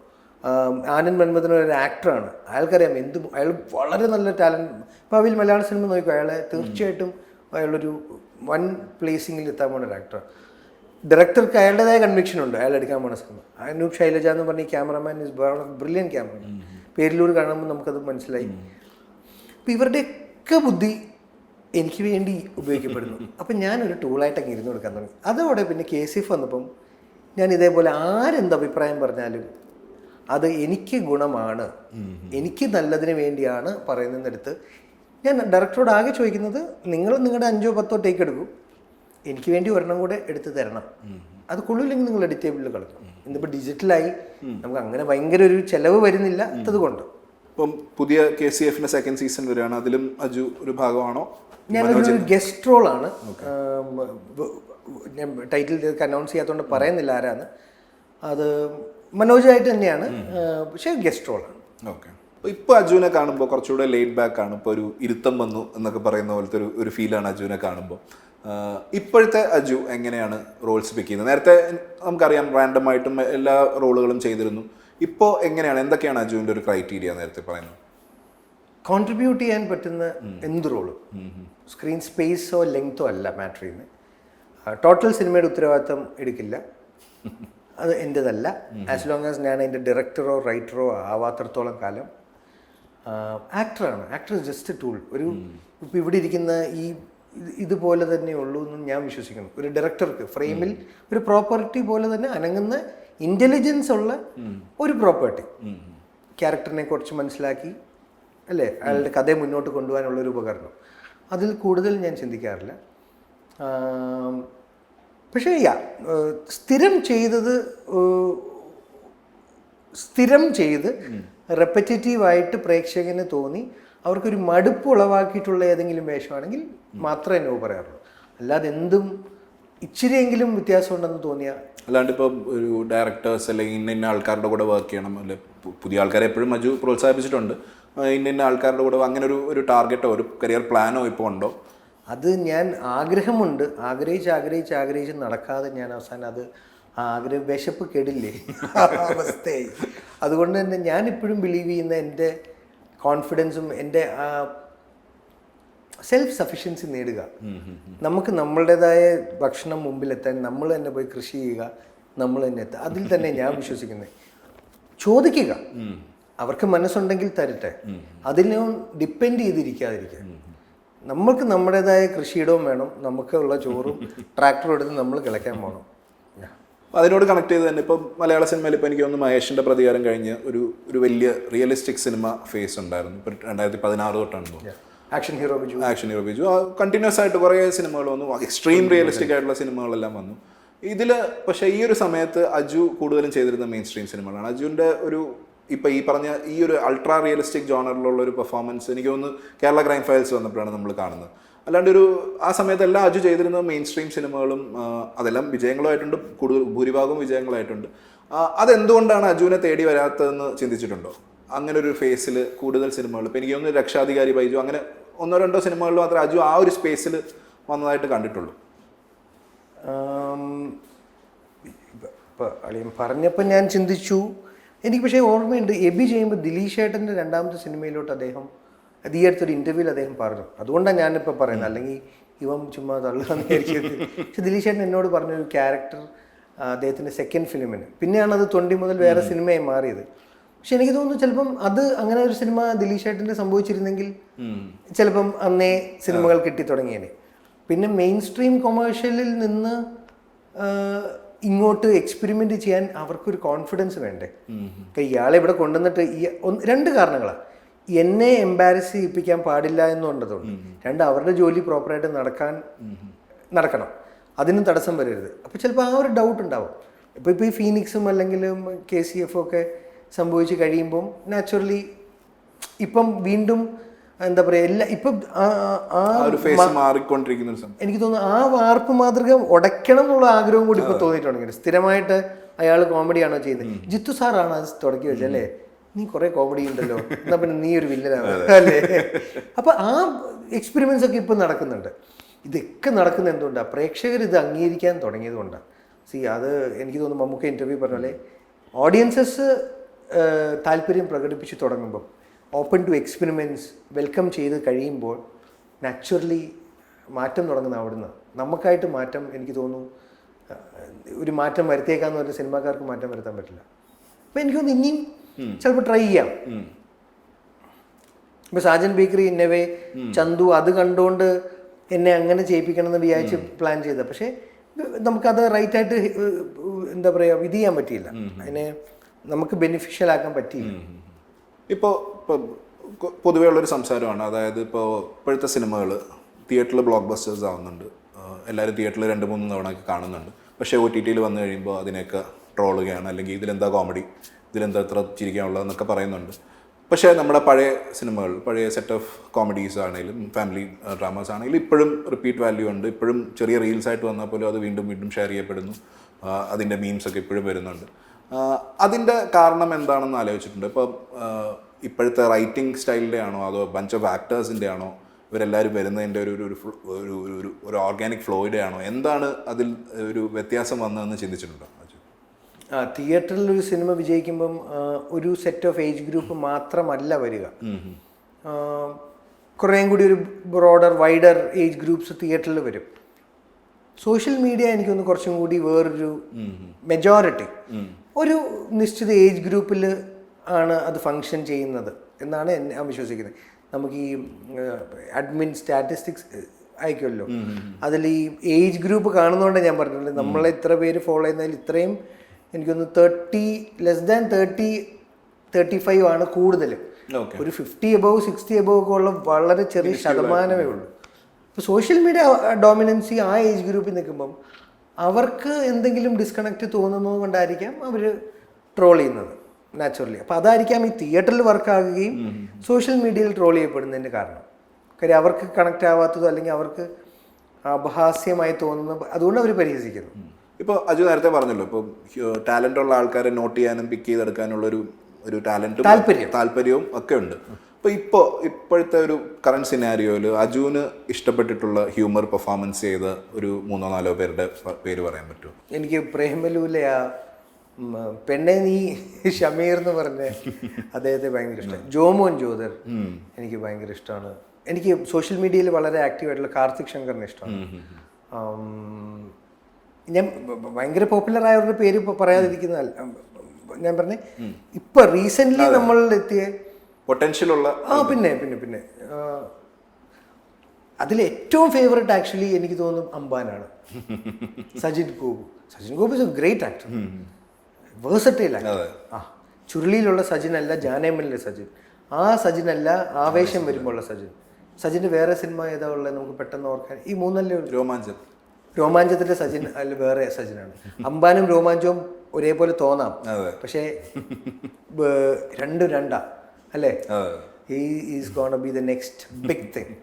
ആനന്ദ് മന്മഥൻ ഒരു ആക്ടറാണ്, അയാൾക്കറിയാം അയാൾ വളരെ നല്ല ടാലൻറ്റ്. ഇപ്പോൾ അവയിൽ മലയാള സിനിമ നോക്കിയോ, അയാളെ തീർച്ചയായിട്ടും അയാളൊരു 1 പ്ലേസിങ്ങിൽ എത്താൻ പോകുന്ന ഒരു ആക്ടറാണ്. ഡയറക്ടർക്ക് അയാളുടേതായ കൺവിക്ഷൻ ഉണ്ട് അയാൾ എടുക്കാൻ പോകുന്ന സിനിമ. അനൂപ് ശൈലജ എന്ന് പറഞ്ഞ ഈ cameraman is brilliant cameraman. Perilloor കാണുമ്പോൾ നമുക്കത് മനസ്സിലായി. അപ്പോൾ ഇവരുടെയൊക്കെ ബുദ്ധി എനിക്ക് വേണ്ടി ഉപയോഗിക്കപ്പെടുന്നു. അപ്പം ഞാനൊരു ടൂളായിട്ടൊക്കെ ഇരുന്ന് കൊടുക്കാൻ തുടങ്ങി. അതോടെ പിന്നെ KCF വന്നപ്പം ഞാൻ ഇതേപോലെ ആരെന്ത് അഭിപ്രായം പറഞ്ഞാലും അത് എനിക്ക് ഗുണമാണ്, എനിക്ക് നല്ലതിന് വേണ്ടിയാണ് പറയുന്നതെടുത്ത് ഞാൻ ഡയറക്ടറോട് ആകെ ചോദിക്കുന്നത്, നിങ്ങൾ നിങ്ങളുടെ 5 or 10 ടേക്ക് എടുക്കും, എനിക്ക് വേണ്ടി ഒരെണ്ണം കൂടെ എടുത്ത് തരണം. അത് കൊള്ളില്ലെങ്കിൽ നിങ്ങൾ എഡിറ്റേബിളിൽ കളിക്കും. ഇന്നിപ്പോൾ ഡിജിറ്റലായി നമുക്ക് അങ്ങനെ ഭയങ്കര ഒരു ചിലവ് വരുന്നില്ല അതുകൊണ്ട്. ഇപ്പം പുതിയ KCFന്റെ 2nd സീസൺ വരികയാണ്, അതിലും അജു ഒരു ഭാഗമാണോ? ഞാനൊരു ഗസ്റ്റ് റോളാണ്. ഞാൻ ടൈറ്റിൽ അനൗൺസ് ചെയ്യാത്തതുകൊണ്ട് പറയുന്നില്ല ആരാന്ന്. അത് മനോജായിട്ട് തന്നെയാണ്, പക്ഷേ ഗസ്റ്റ് റോളാണ്. ഓക്കെ. ഇപ്പോൾ അജുവിനെ കാണുമ്പോൾ കുറച്ചുകൂടെ ലേറ്റ് ബാക്ക് ആണ്, ഇപ്പോൾ ഒരു ഇരുത്തം വന്നു എന്നൊക്കെ പറയുന്ന പോലത്തെ ഒരു ഫീലാണ് അജുവിനെ കാണുമ്പോൾ. ഇപ്പോഴത്തെ അജു എങ്ങനെയാണ് റോൾസ് പിക്ക് ചെയ്യുന്നത്? നേരത്തെ നമുക്കറിയാം റാൻഡമായിട്ടും എല്ലാ റോളുകളും ചെയ്തിരുന്നു. ഇപ്പോൾ എങ്ങനെയാണ്, എന്തൊക്കെയാണ് അജുവിൻ്റെ ഒരു ക്രൈറ്റീരിയ നേരത്തെ പറയുന്നത്? കോൺട്രിബ്യൂട്ട് ചെയ്യാൻ പറ്റുന്ന എന്ത് റോളും, സ്ക്രീൻ സ്പേസോ ലെങ്തോ അല്ല മാറ്റർ ചെയ്യുന്നത്. ടോട്ടൽ സിനിമയുടെ ഉത്തരവാദിത്തം എടുക്കില്ല, അത് എൻ്റെതല്ല. ആസ് ലോങ് ആസ് ഞാൻ അതിൻ്റെ ഡയറക്ടറോ റൈറ്ററോ ആവാത്തടത്തോളം കാലം ആക്ടറാണ്. Actor is just a tool. ഒരു ഇപ്പോൾ ഇവിടെ ഇരിക്കുന്ന ഇതുപോലെ തന്നെ ഉള്ളൂ എന്ന് ഞാൻ വിശ്വസിക്കുന്നു. ഒരു ഡയറക്ടർക്ക് ഫ്രെയിമിൽ ഒരു പ്രോപ്പർട്ടി പോലെ തന്നെ അനങ്ങുന്ന ഇൻ്റലിജൻസ് ഉള്ള ഒരു പ്രോപ്പർട്ടി. ക്യാരക്ടറിനെ കുറച്ച് മനസ്സിലാക്കി അല്ലേ അയാളുടെ കഥയെ മുന്നോട്ട് കൊണ്ടുപോകാനുള്ളൊരു ഉപകരണം. അതിൽ കൂടുതൽ ഞാൻ ചിന്തിക്കാറില്ല. പക്ഷേ സ്ഥിരം ചെയ്ത് റെപ്പറ്റേറ്റീവായിട്ട് പ്രേക്ഷകന് തോന്നി അവർക്കൊരു മടുപ്പ് ഉളവാക്കിയിട്ടുള്ള ഏതെങ്കിലും വേഷമാണെങ്കിൽ മാത്രമേ നോ പറയാറുള്ളൂ. അല്ലാതെ എന്തും ഇച്ചിരിയെങ്കിലും വ്യത്യാസം ഉണ്ടെന്ന് തോന്നിയാൽ. അല്ലാണ്ട് ഇപ്പം ഒരു ഡയറക്ടേഴ്സ് അല്ലെങ്കിൽ ഇന്ന ആൾക്കാരുടെ കൂടെ വർക്ക് ചെയ്യണം, അല്ലെ പുതിയ ആൾക്കാരെ എപ്പോഴും അജു പ്രോത്സാഹിപ്പിച്ചിട്ടുണ്ട്, ഇന്ന ആൾക്കാരുടെ കൂടെ അങ്ങനെ ഒരു ടാർഗറ്റോ ഒരു കരിയർ പ്ലാനോ ഇപ്പോൾ ഉണ്ടോ? അത് ഞാൻ ആഗ്രഹമുണ്ട്, ആഗ്രഹിച്ച് നടക്കാതെ ഞാൻ അവസാനം അത് ആഗ്രഹം വിശപ്പ് കെടില്ലേ അവസ്ഥയായി. അതുകൊണ്ട് തന്നെ ഞാനിപ്പോഴും ബിലീവ് ചെയ്യുന്ന എൻ്റെ കോൺഫിഡൻസും എൻ്റെ സെൽഫ് സഫിഷ്യൻസി നേടുക. നമുക്ക് നമ്മളുടേതായ ഭക്ഷണം മുമ്പിലെത്താൻ നമ്മൾ തന്നെ പോയി കൃഷി ചെയ്യുക, നമ്മൾ തന്നെ എത്തുക. അതിൽ തന്നെ ഞാൻ വിശ്വസിക്കുന്നത്. ചോദിക്കുക, അവർക്ക് മനസ്സുണ്ടെങ്കിൽ തരട്ടെ, അതിനെ ഡിപ്പെൻഡ് ചെയ്തിരിക്കാതിരിക്കുക. നമ്മൾക്ക് നമ്മുടേതായ കൃഷിയിടവും വേണം, നമുക്കുള്ള ചോറും ട്രാക്ടറും എടുത്ത് നമ്മൾ കിളയ്ക്കാൻ പോകണം. അതിനോട് കണക്ട് ചെയ്ത് തന്നെ ഇപ്പം മലയാള സിനിമയിൽ ഇപ്പോൾ എനിക്ക് തോന്നുന്നു മഹേഷിൻ്റെ പ്രതികാരം കഴിഞ്ഞ് ഒരു വലിയ റിയലിസ്റ്റിക് സിനിമ ഫേസ് ഉണ്ടായിരുന്നു. ഇപ്പോൾ 2016 തൊട്ടാണ് തോന്നുന്നു. ആക്ഷൻ ഹീറോ ബിജു കണ്ടിന്യൂസ് ആയിട്ട് കുറേ സിനിമകൾ വന്നു, എക്സ്ട്രീം റിയലിസ്റ്റിക് ആയിട്ടുള്ള സിനിമകളെല്ലാം വന്നു. ഇതിൽ പക്ഷേ ഈ ഒരു സമയത്ത് അജു കൂടുതലും ചെയ്തിരുന്ന മെയിൻ സ്ട്രീം സിനിമകളാണ്. അജുവിൻ്റെ ഇപ്പോൾ ഈ പറഞ്ഞ ഈ ഒരു അൾട്രാ റിയലിസ്റ്റിക് ജോണറിലുള്ള ഒരു പെർഫോമൻസ് എനിക്ക് തോന്നുന്നു കേരള ക്രൈം ഫയൽസ് വന്നപ്പോഴാണ് നമ്മൾ കാണുന്നത്. അല്ലാണ്ട് ആ സമയത്തെല്ലാം അജു ചെയ്തിരുന്ന മെയിൻ സ്ട്രീം സിനിമകളും അതെല്ലാം വിജയങ്ങളായിട്ടുണ്ട്, കൂടുതൽ ഭൂരിഭാഗവും വിജയങ്ങളായിട്ടുണ്ട്. അതെന്തുകൊണ്ടാണ് അജുവിനെ തേടി വരാത്തതെന്ന് ചിന്തിച്ചിട്ടുണ്ടോ? അങ്ങനെ ഒരു ഫേസിൽ കൂടുതൽ സിനിമകൾ ഇപ്പോൾ എനിക്ക് തോന്നുന്നു രക്ഷാധികാരി ബൈജു അങ്ങനെ 1-2 സിനിമകളിൽ മാത്രമേ അജു ആ ഒരു സ്പേസിൽ വന്നതായിട്ട് കണ്ടിട്ടുള്ളൂ. ഇപ്പോൾ അളിയൻ പറഞ്ഞപ്പോൾ ഞാൻ ചിന്തിച്ചു. എനിക്ക് പക്ഷേ ഓർമ്മയുണ്ട്, എബി ചെയ്യുമ്പോൾ ദിലീഷ് ഏട്ടൻ്റെ 2ാമത്തെ സിനിമയിലോട്ട് അദ്ദേഹം അത് ഈ അടുത്തൊരു ഇൻ്റർവ്യൂവിൽ അദ്ദേഹം പറഞ്ഞു. അതുകൊണ്ടാണ് ഞാനിപ്പോൾ പറയുന്നത്, അല്ലെങ്കിൽ ഇവൻ ചുമ്മാ തള്ളുകയെന്ന് വിചാരിച്ചത്. പക്ഷെ ദിലീഷ് ഏട്ടൻ എന്നോട് പറഞ്ഞൊരു ക്യാരക്ടർ അദ്ദേഹത്തിൻ്റെ 2nd ഫിലിമിന്, പിന്നെയാണ് അത് 20 മുതൽ വേറെ സിനിമയായി മാറിയത്. പക്ഷെ എനിക്ക് തോന്നുന്നു ചിലപ്പം അത് അങ്ങനെ ഒരു സിനിമ ദിലീഷ് ഏട്ടൻ്റെ സംഭവിച്ചിരുന്നെങ്കിൽ ചിലപ്പം അന്നേ സിനിമകൾ കിട്ടി തുടങ്ങിയേനെ. പിന്നെ മെയിൻ സ്ട്രീം കൊമേഴ്ഷ്യലിൽ നിന്ന് ഇങ്ങോട്ട് എക്സ്പെരിമെൻ്റ് ചെയ്യാൻ അവർക്കൊരു കോൺഫിഡൻസ് വേണ്ടേ? ഇയാളെ ഇവിടെ കൊണ്ടുവന്നിട്ട് 2 കാരണങ്ങളാണ്. എന്നെ എംബാരസ് ചെയ്യിപ്പിക്കാൻ പാടില്ല എന്നുള്ളതുകൊണ്ട്, 2 അവരുടെ ജോലി പ്രോപ്പറായിട്ട് നടക്കണം, അതിനും തടസ്സം വരരുത്. അപ്പോൾ ചിലപ്പോൾ ആ ഒരു ഡൗട്ട് ഉണ്ടാവും. ഇപ്പോൾ ഈ ഫീനിക്സും അല്ലെങ്കിൽ KCF ഒക്കെ സംഭവിച്ച് കഴിയുമ്പം നാച്ചുറലി ഇപ്പം വീണ്ടും എന്താ പറയുക ഇപ്പം എനിക്ക് തോന്നുന്നു ആ വാർപ്പ് മാതൃക ഉടയ്ക്കണം എന്നുള്ള ആഗ്രഹം കൂടി ഇപ്പോൾ തോന്നിയിട്ടുണ്ടെങ്കിൽ. സ്ഥിരമായിട്ട് അയാൾ കോമഡിയാണോ ചെയ്യുന്നത്? ജിത്തു സാറാണ് അത് തുടക്കി വെച്ചല്ലേ, നീ കുറേ കോമഡി ഉണ്ടല്ലോ, എന്നാൽ പിന്നെ നീ ഒരു വില്ലനാണ് അല്ലേ? അപ്പം ആ എക്സ്പെരിമെൻസ് ഒക്കെ ഇപ്പം നടക്കുന്നുണ്ട്. ഇതൊക്കെ നടക്കുന്നത് എന്തുകൊണ്ടാണ്? പ്രേക്ഷകർ ഇത് അംഗീകരിക്കാൻ തുടങ്ങിയത് കൊണ്ടാണ്. അത് എനിക്ക് തോന്നുന്നു മമ്മൂക്ക ഇൻ്റർവ്യൂ പറഞ്ഞ പോലെ ഓഡിയൻസസ് താല്പര്യം പ്രകടിപ്പിച്ച് തുടങ്ങുമ്പം, ഓപ്പൺ ടു എക്സ്പെരിമെൻറ്റ്സ് വെൽക്കം ചെയ്ത് കഴിയുമ്പോൾ നാച്ചുറലി മാറ്റം തുടങ്ങുന്ന അവിടുന്ന്. നമുക്കായിട്ട് മാറ്റം എനിക്ക് തോന്നുന്നു ഒരു മാറ്റം വരുത്തിയേക്കാന്ന് പറഞ്ഞ സിനിമാക്കാർക്ക് മാറ്റം വരുത്താൻ പറ്റില്ല. അപ്പം എനിക്ക് തോന്നുന്നു ഇനിയും ചിലപ്പോൾ ട്രൈ ചെയ്യാം. ഇപ്പോൾ സാജൻ ബേക്കറി ഇന്നവേ ചന്തു അത് കണ്ടുകൊണ്ട് എന്നെ അങ്ങനെ ചെയ്യിപ്പിക്കണം എന്ന് വിചാരിച്ച് പ്ലാൻ ചെയ്ത, പക്ഷേ നമുക്കത് റൈറ്റായിട്ട് എന്താ പറയുക ഇത് ചെയ്യാൻ പറ്റിയില്ല, അതിനെ നമുക്ക് ബെനിഫിഷ്യൽ ആക്കാൻ പറ്റിയില്ല. ഇപ്പോൾ പൊതുവേ ഉള്ളൊരു സംസാരമാണ്, അതായത് ഇപ്പോഴത്തെ സിനിമകൾ തിയേറ്ററിൽ ബ്ലോക്ക് ബസ്റ്റേഴ്സ് ആവുന്നുണ്ട്, എല്ലാവരും തിയേറ്ററിൽ 2-3 തവണ ഒക്കെ കാണുന്നുണ്ട്. പക്ഷേ OTT വന്നു കഴിയുമ്പോൾ അതിനെയൊക്കെ ട്രോളുകയാണ്, അല്ലെങ്കിൽ ഇതിലെന്താ കോമഡി, ഇതിലെന്താ ഇത്ര ചിരിക്കാനുള്ളതെന്നൊക്കെ പറയുന്നുണ്ട്. പക്ഷേ നമ്മുടെ പഴയ സിനിമകൾ, പഴയ സെറ്റ് ഓഫ് കോമഡീസ് ആണെങ്കിലും ഫാമിലി ഡ്രാമാസ് ആണെങ്കിലും ഇപ്പോഴും റിപ്പീറ്റ് വാല്യൂ ഉണ്ട്. ഇപ്പോഴും ചെറിയ റീൽസ് ആയിട്ട് വന്നാൽ പോലും അത് വീണ്ടും വീണ്ടും ഷെയർ ചെയ്യപ്പെടുന്നു. അതിൻ്റെ മീംസൊക്കെ ഇപ്പോഴും വരുന്നുണ്ട്. അതിൻ്റെ കാരണം എന്താണെന്ന് ആലോചിച്ചിട്ടുണ്ട്? ഇപ്പോൾ ഇപ്പോഴത്തെ റൈറ്റിംഗ് സ്റ്റൈലിൻ്റെ ആണോ, അതോ ബഞ്ച് ഓഫ് ആക്ടേഴ്സിൻ്റെ ആണോ, ഇവരെല്ലാവരും വരുന്നതിൻ്റെ ഒരു ഓർഗാനിക് ഫ്ലോയുടെ ആണോ, എന്താണ് അതിൽ ഒരു വ്യത്യാസം വന്നതെന്ന് ചിന്തിച്ചിട്ടുണ്ടോ? തിയേറ്ററിൽ ഒരു സിനിമ വിജയിക്കുമ്പം ഒരു സെറ്റ് ഓഫ് ഏജ് ഗ്രൂപ്പ് മാത്രമല്ല വരിക, കുറേയും കൂടി ഒരു ബ്രോഡർ വൈഡർ ഏജ് ഗ്രൂപ്പ്സ് തിയേറ്ററിൽ വരും. സോഷ്യൽ മീഡിയ എനിക്കൊന്ന് കുറച്ചും കൂടി വേറൊരു മെജോറിറ്റി ഒരു നിശ്ചിത ഏജ് ഗ്രൂപ്പിൽ ആണ് അത് ഫങ്ഷൻ ചെയ്യുന്നത് എന്നാണ് ഞാൻ വിശ്വസിക്കുന്നത്. നമുക്ക് ഈ അഡ്മിൻ സ്റ്റാറ്റിസ്റ്റിക്സ് അയക്കുമല്ലോ, അതിൽ ഈ ഏജ് ഗ്രൂപ്പ് കാണുന്നതുകൊണ്ട് ഞാൻ പറഞ്ഞിട്ടുണ്ട്, നമ്മളെ ഇത്ര പേര് ഫോളോ ചെയ്യുന്നതിൽ ഇത്രയും എനിക്കൊന്ന് 30-35 ആണ് കൂടുതൽ. ഒരു 50 above 60 above ഒക്കെ ഉള്ള വളരെ ചെറിയ ശതമാനമേ ഉള്ളൂ. ഇപ്പോൾ സോഷ്യൽ മീഡിയ ഡോമിനൻസി ആ ഏജ് ഗ്രൂപ്പിൽ നിൽക്കുമ്പം അവർക്ക് എന്തെങ്കിലും ഡിസ്കണക്റ്റ് തോന്നുന്നത് കൊണ്ടായിരിക്കാം അവർ ട്രോൾ ചെയ്യുന്നത് നാച്ചുറലി. അപ്പോൾ അതായിരിക്കാം ഈ തിയേറ്ററിൽ വർക്കാകുകയും സോഷ്യൽ മീഡിയയിൽ ട്രോൾ ചെയ്യപ്പെടുന്നതിൻ്റെ കാരണം. കാര്യം അവർക്ക് കണക്റ്റ് ആവാത്തതോ അല്ലെങ്കിൽ അവർക്ക് അപഹാസ്യമായി തോന്നുന്ന, അതുകൊണ്ട് അവർ പരിഹസിക്കുന്നു. ഇപ്പോൾ അജു നേരത്തെ പറഞ്ഞല്ലോ, ഇപ്പോൾ ടാലൻ്റ് ഉള്ള ആൾക്കാരെ നോട്ട് ചെയ്യാനും പിക്ക് ചെയ്തെടുക്കാനുള്ളൊരു ടാലൻറ്റും താല്പര്യവും ഒക്കെ ഉണ്ട്. ഇപ്പോഴത്തെ ഒരു കറണ്ട് സിനാരിയോയിൽ അജുവിന് ഇഷ്ടപ്പെട്ടിട്ടുള്ള ഹ്യൂമർ പെർഫോമൻസ് ചെയ്ത ഒരു 3-4 പേരുടെ പേര് പറയാൻ പറ്റുമോ? എനിക്ക് പ്രേമലൂലെ ആ പെണ്ണെ നീ ഷമീർ എന്ന് പറഞ്ഞ അദ്ദേഹത്തെ ഭയങ്കര ഇഷ്ടമാണ്. ജോമോൻ ജോദർ എനിക്ക് ഭയങ്കര ഇഷ്ടമാണ്. എനിക്ക് സോഷ്യൽ മീഡിയയിൽ വളരെ ആക്റ്റീവായിട്ടുള്ള കാർത്തിക് ശങ്കറിനെ ഇഷ്ടമാണ്. ഞാൻ ഭയങ്കര പോപ്പുലർ ആയവരുടെ പേര് ഇപ്പോൾ പറയാതിരിക്കുന്ന ഞാൻ പറഞ്ഞേ ഇപ്പൊ റീസെന്റ് നമ്മളിലെത്തിയ പൊട്ടൻഷ്യലുള്ള പിന്നെ അതിൽ ഏറ്റവും ഫേവറേറ്റ് ആക്ച്വലി എനിക്ക് തോന്നുന്നു അംബാനാണ്. Sajin Gopu is a great actor, versatile actor. ചുരുളിയിലുള്ള സജിൻ അല്ല, ജാനേമനിലെ സജിൻ. ആ സജിൻ അല്ല ആവേശം വരുമ്പോഴുള്ള സജിൻ. സജിൻ്റെ വേറെ സിനിമ ഏതാ ഉള്ളത് നമുക്ക് പെട്ടെന്ന് ഓർക്കാൻ? ഈ മൂന്നല്ലേ? രോമാഞ്ചത്തിന്റെ സജിൻ അല്ല വേറെ സജിനാണ്. അംബാനും രോമാഞ്ചവും ഒരേപോലെ തോന്നാം, പക്ഷേ രണ്ടാ അല്ലേ? He is gonna be the next big thing.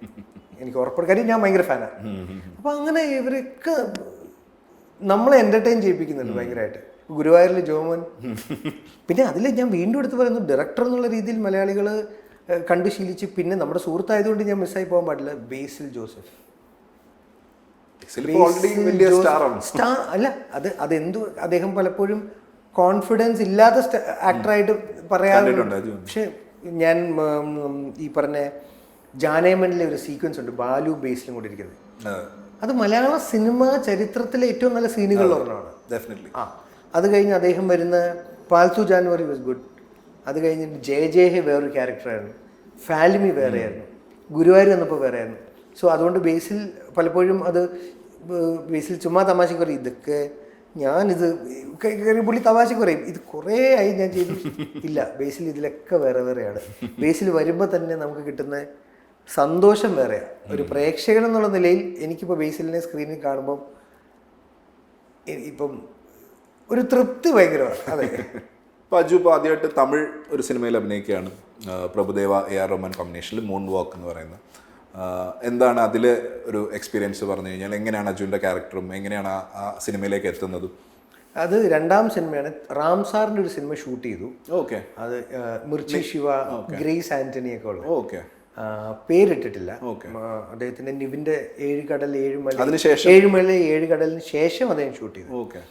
എനിക്ക് ഉറപ്പാണ്, കാര്യം ഞാൻ ഭയങ്കര ഫാനാണ്. അപ്പം അങ്ങനെ ഇവരൊക്കെ നമ്മളെ എൻ്റർടൈൻ ചെയ്യിപ്പിക്കുന്നുണ്ട് ഭയങ്കരമായിട്ട്. ഗുരുവായൂരിൽ ജോമോൻ. പിന്നെ അതിൽ ഞാൻ വീണ്ടും എടുത്ത് പറയുന്നു, ഡയറക്ടർ എന്നുള്ള രീതിയിൽ മലയാളികൾ കണ്ടു ശീലിച്ച് പിന്നെ നമ്മുടെ സുഹൃത്തായതുകൊണ്ട് ഞാൻ മിസ്സായി പോകാൻ പാടില്ല, ബേസിൽ ജോസഫ്. സ്റ്റാർ അല്ല, അതെന്തു അദ്ദേഹം പലപ്പോഴും കോൺഫിഡൻസ് ഇല്ലാത്ത ആക്ടറായിട്ട് പറയാറുണ്ട്. പക്ഷെ ഞാൻ ഈ പറഞ്ഞ ജാനേമനിലെ ഒരു സീക്വൻസ് ഉണ്ട്, ബാലു ബേസിലും കൂടി ഇരിക്കുന്നത്. അത് മലയാള സിനിമ ചരിത്രത്തിലെ ഏറ്റവും നല്ല സീനുകളിൽ ഒരെണ്ണമാണ്. അത് കഴിഞ്ഞ് അദ്ദേഹം വരുന്ന പാൽത്തു ജാനുവരി വാസ് ഗുഡ്. അത് കഴിഞ്ഞിട്ട് ജയ ഹെ വേറൊരു ക്യാരക്ടറായിരുന്നു, ഫാലിമി വേറെയായിരുന്നു, ഗുരുവായൂർ വന്നപ്പോൾ വേറെയായിരുന്നു. സോ അതുകൊണ്ട് ബേസിൽ പലപ്പോഴും ബേസിൽ ചുമ്മാ തമാശക്ക് പറയും, ഇതൊക്കെ ഞാനിത് പുള്ളി തമാശക്ക് പറയും, ഇത് കുറേ ആയി ഞാൻ ചെയ്തു. ഇല്ല, ബേസിൽ ഇതിലൊക്കെ വേറെ വേറെയാണ്. ബേസിൽ വരുമ്പോൾ തന്നെ നമുക്ക് കിട്ടുന്ന സന്തോഷം വേറെയാണ്. ഒരു പ്രേക്ഷകൻ എന്നുള്ള നിലയിൽ എനിക്കിപ്പോൾ ബേസിലിനെ സ്ക്രീനിൽ കാണുമ്പം ഇപ്പം ഒരു തൃപ്തി ഭയങ്കരമാണ്. അതെ. ഇപ്പോൾ അജു ഇപ്പോൾ ആദ്യമായിട്ട് തമിഴ് ഒരു സിനിമയിൽ അഭിനയിക്കുകയാണ്, പ്രഭുദേവ AR റഹ്മാൻ കോമ്പിനേഷനിൽ മൂൺ വാക്ക് എന്ന് പറയുന്നത്. എന്താണ് അതിൽ ഒരു എക്സ്പീരിയൻസ് പറഞ്ഞു കഴിഞ്ഞാൽ? എങ്ങനെയാണ് അജുവിൻ്റെ ക്യാരക്ടറും എങ്ങനെയാണ് ആ സിനിമയിലേക്ക് എത്തുന്നത്? അത് രണ്ടാം സിനിമയാണ്. റാം സാറിൻ്റെ ഒരു സിനിമ ഷൂട്ട് ചെയ്തു. ഓക്കെ. അത് മിർച്ചി ശിവ, ഗ്രേസ് ആന്റണി ഒക്കെ ഉള്ളത്. ഓക്കെ. പേരിട്ടിട്ടില്ല. അദ്ദേഹത്തിന്റെ നിവിന്റെ 7 കടൽ 7 മല 7 മല 7 കടലിന് ശേഷം അദ്ദേഹം ഷൂട്ട് ചെയ്തു. ഓക്കെ.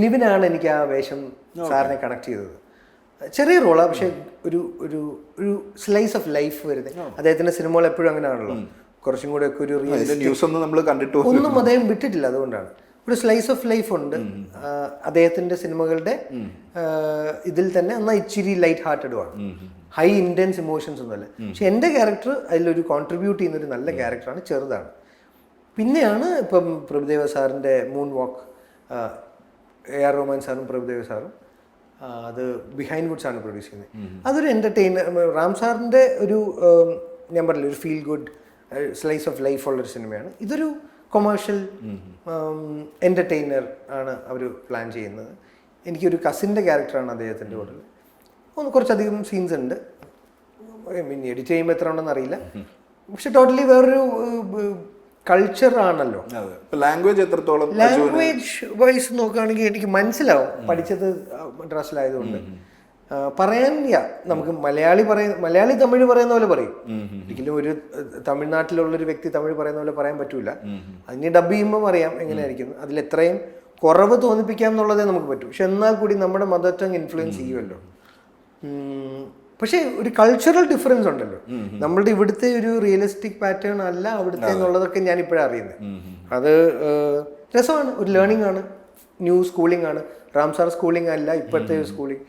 നിവിനാണ് എനിക്ക് ആ വേഷം സാറിനെ കണക്ട് ചെയ്തത്. ചെറിയ റോളാണ്, പക്ഷെ ഒരു ഒരു ഒരു സ്ലൈസ് ഓഫ് ലൈഫ് വരുന്നത്. അദ്ദേഹത്തിന്റെ സിനിമകൾ എപ്പോഴും അങ്ങനെയാണല്ലോ, കുറച്ചും കൂടെ ഒക്കെ ഒരു ഒന്നും അദ്ദേഹം വിട്ടിട്ടില്ല. അതുകൊണ്ടാണ് ഒരു സ്ലൈസ് ഓഫ് ലൈഫ് ഉണ്ട് അദ്ദേഹത്തിന്റെ സിനിമകളുടെ ഇതിൽ തന്നെ. എന്നാൽ ഇച്ചിരി ലൈറ്റ് ഹാർട്ടഡുമാണ്, ഹൈ ഇൻറ്റൻസ് ഇമോഷൻസ് ഒന്നുമല്ല. പക്ഷെ എൻ്റെ ക്യാരക്ടർ അതിലൊരു കോൺട്രിബ്യൂട്ട് ചെയ്യുന്നൊരു നല്ല ക്യാരക്ടറാണ്, ചെറുതാണ്. പിന്നെയാണ് ഇപ്പം പ്രഭുദേവ സാറിൻ്റെ മൂൺ വാക്ക്, AR റഹ്മാൻ സാറും പ്രഭുദേവ സാറും അത് ബിഹൈൻഡ് വുഡ്സ് ആണ് പ്രൊഡ്യൂസ് ചെയ്യുന്നത്. അതൊരു എൻ്റർടൈനർ. റാം സാറിൻ്റെ ഒരു ഞാൻ പറഞ്ഞില്ല, ഒരു feel good slice of life ഉള്ളൊരു സിനിമയാണ്. ഇതൊരു കൊമേഴ്ഷ്യൽ എൻ്റർടൈനർ ആണ് അവർ പ്ലാൻ ചെയ്യുന്നത്. എനിക്കൊരു കസിൻ്റെ ക്യാരക്ടറാണ് അദ്ദേഹത്തിൻ്റെ കൂടെ. കുറച്ചധികം സീൻസ് ഉണ്ട്, എഡിറ്റ് ചെയ്യുമ്പോൾ എത്ര ഉണ്ടെന്ന് അറിയില്ല. പക്ഷെ ടോട്ടലി വേറൊരു കൾച്ചർ ആണല്ലോ. ലാംഗ്വേജ് എത്രത്തോളം? ലാംഗ്വേജ് വൈസ് നോക്കുകയാണെങ്കിൽ എനിക്ക് മനസ്സിലാവും, പഠിച്ചത് മദ്രാസിലായതുകൊണ്ട്. പറയാൻ നമുക്ക് മലയാളി തമിഴ് പറയുന്ന പോലെ പറയും. ഒരിക്കലും ഒരു തമിഴ്നാട്ടിലുള്ളൊരു വ്യക്തി തമിഴ് പറയുന്ന പോലെ പറയാൻ പറ്റൂല. അതിന് ഡബ് ചെയ്യുമ്പോൾ അറിയാം എങ്ങനെയായിരിക്കും. അതിലെത്രയും കുറവ് തോന്നിപ്പിക്കാം എന്നുള്ളതേ നമുക്ക് പറ്റൂ. പക്ഷെ എന്നാൽ കൂടി നമ്മുടെ മദർ ടങ് ഇൻഫ്ലുവൻസ് ചെയ്യുമല്ലോ. പക്ഷേ ഒരു കൾച്ചറൽ ഡിഫറൻസ് ഉണ്ടല്ലോ. നമ്മളുടെ ഇവിടുത്തെ ഒരു റിയലിസ്റ്റിക് പാറ്റേൺ അല്ല അവിടുത്തെ എന്നുള്ളതൊക്കെ ഞാൻ ഇപ്പോഴാണ് അറിയുന്നത്. അത് രസമാണ്, ഒരു ലേണിംഗ് ആണ്, ന്യൂ സ്കൂളിംഗ് ആണ്. റാംസാർ സ്കൂളിംഗ് അല്ല ഇപ്പോഴത്തെ ഒരു സ്കൂളിംഗ്.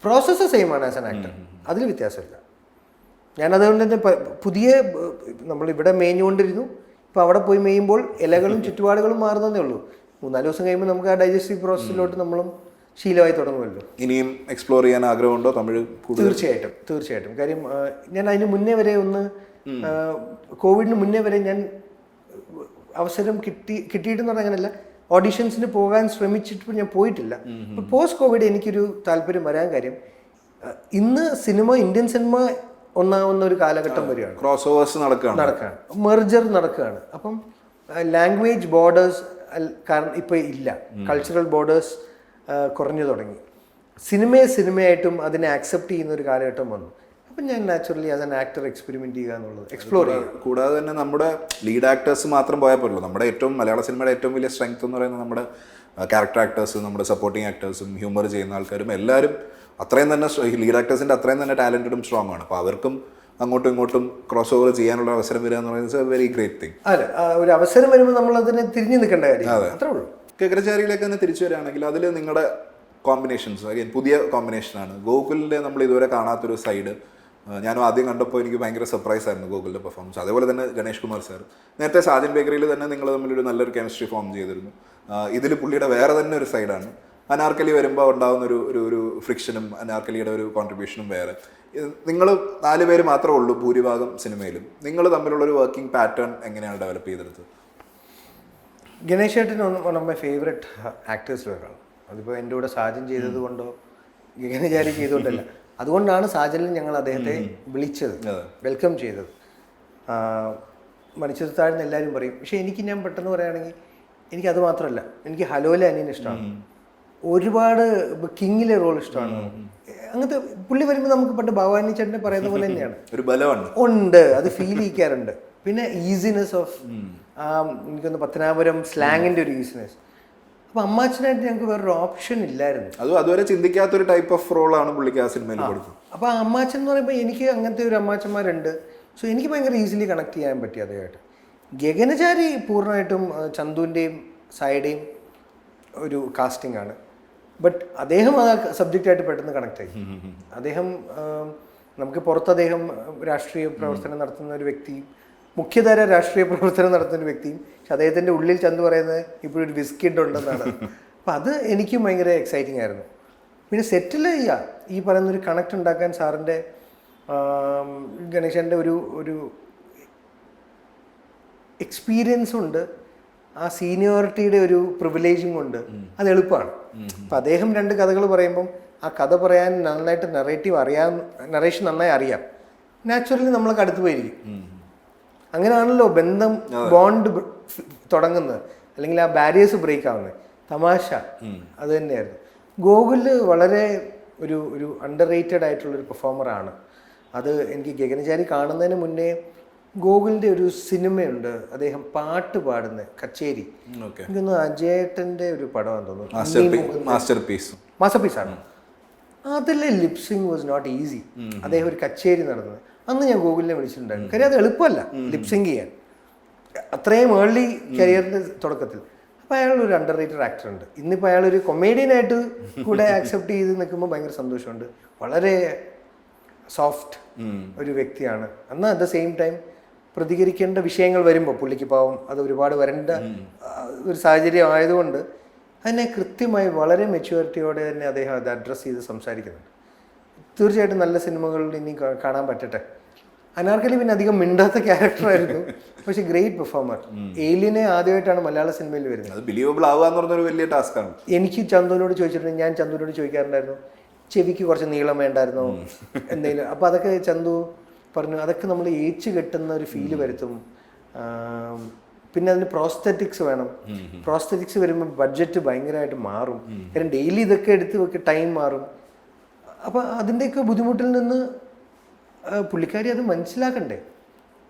പ്രോസസ്സ് സെയിം ആണ് ആസ് ആൻ ആക്ടർ, അതിൽ വ്യത്യാസമില്ല. ഞാനതുകൊണ്ട് തന്നെ പുതിയ നമ്മളിവിടെ മേഞ്ഞുകൊണ്ടിരുന്നു, ഇപ്പോൾ അവിടെ പോയി മേയുമ്പോൾ ഇലകളും ചുറ്റുപാടുകളും മാറുന്നതേ ഉള്ളൂ. 3-4 ദിവസം കഴിയുമ്പോൾ നമുക്ക് ആ ഡൈജസ്റ്റീവ് പ്രോസസ്സിലോട്ട് നമ്മളും ശീലമായി തുടങ്ങുമല്ലോ. ഇനിയും എക്സ്പ്ലോർ ചെയ്യാൻ ആഗ്രഹമുണ്ടോ തമിഴ്? തീർച്ചയായിട്ടും. കാര്യം ഞാൻ അതിന് മുന്നേ വരെ കോവിഡിന് മുന്നേ വരെ ഞാൻ അവസരം കിട്ടിയിട്ടെന്ന് പറഞ്ഞാൽ അങ്ങനെയല്ല, ഓഡിഷൻസിന് പോകാൻ ശ്രമിച്ചിട്ട് ഞാൻ പോയിട്ടില്ല. പോസ്റ്റ് കോവിഡ് എനിക്കൊരു താല്പര്യം വരാൻ കാര്യം, ഇന്ന് ഇന്ത്യൻ സിനിമ ഒന്നാവുന്ന ഒരു കാലഘട്ടം വരികയാണ്. ക്രോസ് ഓവേഴ്സ് നടക്കുകയാണ്, മെർജർ നടക്കുകയാണ്. അപ്പം ലാംഗ്വേജ് ബോർഡേഴ്സ് കാരണം ഇപ്പോൾ ഇല്ല, കൾച്ചറൽ ബോർഡേഴ്സ് കുറഞ്ഞു തുടങ്ങി. സിനിമയായിട്ടും അതിനെ ആക്സെപ്റ്റ് ചെയ്യുന്ന ഒരു കാലഘട്ടം വന്നു. അപ്പം ഞാൻ naturally as an actor experiment ചെയ്യുക എന്നുള്ളത്, എക്സ്പ്ലോർ ചെയ്യുക. കൂടാതെ തന്നെ നമ്മുടെ ലീഡ് ആക്ടേഴ്സ് മാത്രം പോയാൽ പോലല്ലോ, നമ്മുടെ ഏറ്റവും മലയാള സിനിമയുടെ ഏറ്റവും വലിയ സ്ട്രെങ്ത് എന്ന് പറയുന്നത് നമ്മുടെ ക്യാരക്ടർ ആക്ടേഴ്സ്, നമ്മുടെ സപ്പോർട്ടിങ് ആക്ടേഴ്സും ഹ്യൂമർ ചെയ്യുന്ന ആൾക്കാരും എല്ലാവരും അത്രയും തന്നെ ലീഡ് ആക്ടേഴ്സിൻ്റെ അത്രയും തന്നെ ടാലൻറ്റഡും സ്ട്രോങ് ആണ്. അപ്പോൾ അവർക്കും അങ്ങോട്ടും ഇങ്ങോട്ടും ക്രോസ് ഓവർ ചെയ്യാനുള്ള അവസരം വരിക എന്ന് പറയുന്നത് വെരി ഗ്രേറ്റ് തിങ്. അതെ, ഒരു അവസരം വരുമ്പോൾ നമ്മൾ അതിനെ തിരിഞ്ഞു നിൽക്കേണ്ട കാര്യം. അത്രേ ഉള്ളൂ. ഗഗനചാരിയിലേക്ക് തന്നെ തിരിച്ചു വരികയാണെങ്കിൽ അതിൽ നിങ്ങളുടെ കോമ്പിനേഷൻസ് അഗൈൻ പുതിയ കോമ്പിനേഷനാണ്. ഗോകുലിൻ്റെ നമ്മൾ ഇതുവരെ കാണാത്തൊരു സൈഡ് ഞാനും ആദ്യം കണ്ടപ്പോൾ എനിക്ക് ഭയങ്കര സർപ്രൈസ് ആയിരുന്നു ഗോകുലിൻ്റെ പെർഫോമൻസ്. അതേപോലെ തന്നെ ഗണേഷ് കുമാർ സാർ, നേരത്തെ സാജൻ ബേക്കറിയിൽ തന്നെ നിങ്ങൾ തമ്മിലൊരു നല്ലൊരു കെമിസ്ട്രി ഫോം ചെയ്തിരുന്നു. ഇതിൽ പുള്ളിയുടെ വേറെ തന്നെ ഒരു സൈഡാണ്. അനാർക്കലി വരുമ്പോൾ ഉണ്ടാകുന്ന ഒരു ഫ്രിക്ഷനും അനാർക്കലിയുടെ ഒരു കോൺട്രിബ്യൂഷനും വേറെ. നിങ്ങൾ 4 പേര് മാത്രമേ ഉള്ളൂ ഭൂരിഭാഗം സിനിമയിലും. നിങ്ങൾ തമ്മിലുള്ളൊരു വർക്കിംഗ് പാറ്റേൺ എങ്ങനെയാണ് ഡെവലപ്പ് ചെയ്തെടുത്തത്? ഗണേഷ് ചേട്ടൻ വൺ ഓഫ് മൈ ഫേവറേറ്റ് ആക്ടേഴ്സിൽ ഒരാളാണ്. അതിപ്പോൾ എൻ്റെ കൂടെ സാജൻ ചെയ്തത് കൊണ്ടോ ഗഗനചാരി ചെയ്തുകൊണ്ടല്ല, അതുകൊണ്ടാണ് സാജനിൽ ഞങ്ങൾ അദ്ദേഹത്തെ വിളിച്ചത്, വെൽക്കം ചെയ്തത്. മണിച്ചിത്രത്താഴ്ന്ന് എല്ലാവരും പറയും. പക്ഷേ എനിക്ക് ഞാൻ പെട്ടെന്ന് പറയുകയാണെങ്കിൽ എനിക്കത് മാത്രമല്ല, എനിക്ക് ഹലോയിലെ അനിയൻ ഇഷ്ടമാണ്, ഒരുപാട് കിങ്ങിലെ റോൾ ഇഷ്ടമാണ്. അങ്ങനത്തെ പുള്ളി വരുമ്പോൾ നമുക്ക് പണ്ട് ഭവാനി ചേട്ടനെ പറയുന്ന പോലെ തന്നെയാണ്, ഒരു ബലമുണ്ട്, ഉണ്ട്, അത് ഫീൽ ചെയ്യിക്കാറുണ്ട്. പിന്നെ ഈസിനെസ് ഓഫ് എനിക്കൊന്ന് പത്തനാപുരം സ്ലാങ്ങിൻ്റെ ഒരു ഈസിനെസ്. അപ്പോൾ അമ്മാച്ചനായിട്ട് ഞങ്ങൾക്ക് വേറൊരു ഓപ്ഷൻ ഇല്ലായിരുന്നു. അതുവരെ ചിന്തിക്കാത്തൊരു ടൈപ്പ് ഓഫ് റോളാണ് പുള്ളിക്ക് ആ സിനിമയിൽ കൊടുത്തത്. അപ്പോൾ അമ്മാച്ചൻ എന്ന് പറയുമ്പോൾ എനിക്ക് അങ്ങനത്തെ ഒരു അമ്മാച്ചന്മാരുണ്ട്. സോ എനിക്ക് ഭയങ്കര ഈസിലി കണക്ട് ചെയ്യാൻ പറ്റി അദ്ദേഹമായിട്ട്. ഗഗനചാരി പൂർണ്ണമായിട്ടും ചന്തുവിൻ്റെയും സായിയുടെയും ഒരു കാസ്റ്റിംഗ് ആണ്. ബട്ട് അദ്ദേഹം ആ സബ്ജക്റ്റായിട്ട് പെട്ടെന്ന് കണക്ട് ആയി. അദ്ദേഹം നമുക്ക് പുറത്ത് അദ്ദേഹം രാഷ്ട്രീയ പ്രവർത്തനം നടത്തുന്ന ഒരു വ്യക്തിയും മുഖ്യധാര രാഷ്ട്രീയ പ്രവർത്തനം നടത്തുന്ന ഒരു വ്യക്തിയും, പക്ഷെ അദ്ദേഹത്തിൻ്റെ ഉള്ളിൽ ചന്തു പറയുന്നത് ഇപ്പോഴൊരു ബിസ്കിറ്റ് ഉണ്ടെന്നാണ്. അപ്പം അത് എനിക്കും ഭയങ്കര എക്സൈറ്റിംഗ് ആയിരുന്നു. പിന്നെ സെറ്റിൽ ചെയ്യുക, ഈ പറയുന്നൊരു കണക്ട് ഉണ്ടാക്കാൻ സാറിൻ്റെ ഗണേശൻ്റെ ഒരു എക്സ്പീരിയൻസും ഉണ്ട്, ആ സീനിയോറിറ്റിയുടെ ഒരു പ്രിവിലേജും കൊണ്ട് അത് എളുപ്പമാണ്. അപ്പം അദ്ദേഹം 2 കഥകൾ പറയുമ്പം ആ കഥ പറയാൻ നന്നായിട്ട് നറേഷൻ നന്നായി അറിയാം. നാച്ചുറലി നമ്മളൊക്കെ അടുത്ത് പോയിരിക്കും. അങ്ങനെയാണല്ലോ ബന്ധം, ബോണ്ട് തുടങ്ങുന്നത്, അല്ലെങ്കിൽ ആ ബാരിയേഴ്സ് ബ്രേക്ക് ആവുന്നത്. തമാശ അത് തന്നെയായിരുന്നു. ഗോകുല് വളരെ ഒരു അണ്ടർ റേറ്റഡ് ആയിട്ടുള്ളൊരു പെർഫോമറാണ്. അത് എനിക്ക് ഗഗനചാരി കാണുന്നതിന് മുന്നേ ഗോകുലിൻ്റെ ഒരു സിനിമയുണ്ട്, അദ്ദേഹം പാട്ട് പാടുന്ന കച്ചേരി, എനിക്കൊന്ന് അജയേട്ടൻ്റെ ഒരു പടമാണെന്ന് തോന്നുന്നു, മാസ്റ്റർ പീസാണ്. അതിലെ ലിപ്സിങ് വാസ് നോട്ട് ഈസി. അദ്ദേഹം ഒരു കച്ചേരി നടന്നത് അന്ന് ഞാൻ ഗോകുലിനെ വിളിച്ചിട്ടുണ്ടായിരുന്നു. കാര്യം അത് എളുപ്പമല്ല ലിപ്സിങ് ചെയ്യാൻ, അത്രയും ഏർലി കരിയറിൻ്റെ തുടക്കത്തിൽ. അപ്പോൾ അയാളൊരു അണ്ടർ റേറ്റഡ് ആക്ടർ ഉണ്ട്. ഇന്നിപ്പോൾ അയാളൊരു കൊമേഡിയനായിട്ട് കൂടെ ആക്സെപ്റ്റ് ചെയ്ത് നിൽക്കുമ്പോൾ ഭയങ്കര സന്തോഷമുണ്ട്. വളരെ സോഫ്റ്റ് ഒരു വ്യക്തിയാണ്. എന്നാൽ അറ്റ് ദ സെയിം ടൈം പ്രതികരിക്കേണ്ട വിഷയങ്ങൾ വരുമ്പോൾ പുള്ളിക്ക് പാവം അത് ഒരുപാട് വരേണ്ട ഒരു സാഹചര്യം ആയതുകൊണ്ട് അതിനെ കൃത്യമായി വളരെ മെച്യൂരിറ്റിയോടെ തന്നെ അദ്ദേഹം അത് അഡ്രസ്സ് ചെയ്ത് സംസാരിക്കുന്നുണ്ട്. തീർച്ചയായിട്ടും നല്ല സിനിമകളിൽ ഇനി കാണാൻ പറ്റട്ടെ. അനാർക്കലി പിന്നെ അധികം മിണ്ടാത്ത ക്യാരക്ടറായിരുന്നു, പക്ഷെ ഗ്രേറ്റ് പെർഫോമർ. ഏലിയനെ ആദ്യമായിട്ടാണ് മലയാള സിനിമയിൽ വരുന്നത്. ബിലീവബിൾ ആവുക എന്ന് പറഞ്ഞൊരു വലിയ ടാസ്ക്കാണ്. എനിക്ക് ചന്തുവിനോട് ചോദിച്ചിട്ടുണ്ട്, ഞാൻ ചന്തുവിനോട് ചോദിക്കാറുണ്ടായിരുന്നു ചെവിക്ക് കുറച്ച് നീളം വേണ്ടായിരുന്നോ എന്തെങ്കിലും. അപ്പോൾ അതൊക്കെ ചന്തു പറഞ്ഞു, അതൊക്കെ നമ്മൾ ഏച്ച് കെട്ടുന്ന ഒരു ഫീല് വരുത്തും. പിന്നെ അതിന് പ്രോസ്തെറ്റിക്സ് വേണം. പ്രോസ്തെറ്റിക്സ് വരുമ്പോൾ ബഡ്ജറ്റ് ഭയങ്കരമായിട്ട് മാറും, കാരണം ഡെയിലി ഇതൊക്കെ എടുത്ത് വെക്ക് ടൈം മാറും. അപ്പോൾ അതിൻ്റെയൊക്കെ ബുദ്ധിമുട്ടിൽ നിന്ന് പുള്ളിക്കാരി അത് മനസ്സിലാക്കണ്ടേ.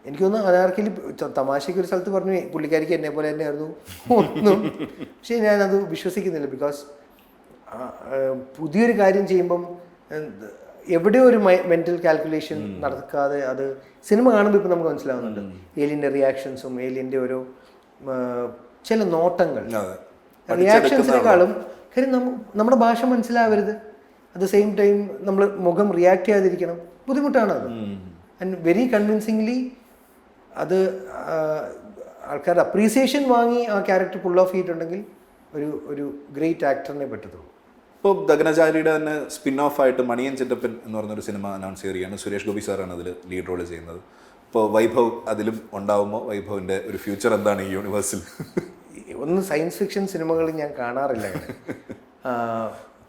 എനിക്ക് തോന്നുന്നു അനാർക്കലി തമാശയ്ക്ക് ഒരു സ്ഥലത്ത് പറഞ്ഞു പുള്ളിക്കാരിക്ക് എന്നെ പോലെ തന്നെയായിരുന്നു ഒന്നും, പക്ഷേ ഞാനത് വിശ്വസിക്കുന്നില്ല. ബിക്കോസ് പുതിയൊരു കാര്യം ചെയ്യുമ്പം എവിടെയോ ഒരു മെൻ്റൽ കാൽക്കുലേഷൻ നടക്കാതെ അത് സിനിമ കാണുമ്പോൾ ഇപ്പം നമുക്ക് മനസ്സിലാവുന്നുണ്ട്. ഏലിയൻ്റെ റിയാക്ഷൻസും ഏലിയൻ്റെ ഓരോ ചില നോട്ടങ്ങൾ, റിയാക്ഷൻസിനേക്കാളും കാര്യം നമ്മുടെ ഭാഷ മനസ്സിലാവരുത്, അറ്റ് ദ സെയിം ടൈം നമ്മൾ മുഖം റിയാക്ട് ചെയ്യാതിരിക്കണം. ബുദ്ധിമുട്ടാണത്. ആൻഡ് വെരി കൺവിൻസിംഗ്ലി അത് ആൾക്കാരുടെ അപ്രീസിയേഷൻ വാങ്ങി ആ ക്യാരക്ടർ പുൾ ഓഫ് ചെയ്തിട്ടുണ്ടെങ്കിൽ ഒരു ഗ്രേറ്റ് ആക്ടറിനെ പറ്റത്തുള്ളൂ. ഇപ്പോൾ ഗഗനചാരിയുടെ തന്നെ സ്പിൻ ഓഫ് ആയിട്ട് മണിയൻ ചിറ്റപ്പൻ എന്ന് പറഞ്ഞൊരു സിനിമ അനൗൺസ് ചെയ്യുകയാണ്. സുരേഷ് ഗോപി സാറാണ് അതിൽ ലീഡ് റോൾ ചെയ്യുന്നത്. ഇപ്പോൾ വൈഭവ് അതിലും ഉണ്ടാവുമ്പോൾ വൈഭവിൻ്റെ ഒരു ഫ്യൂച്ചർ എന്താണ് ഈ യൂണിവേഴ്സിൽ? ഒന്ന് സയൻസ് ഫിക്ഷൻ സിനിമകൾ ഞാൻ കാണാറില്ല.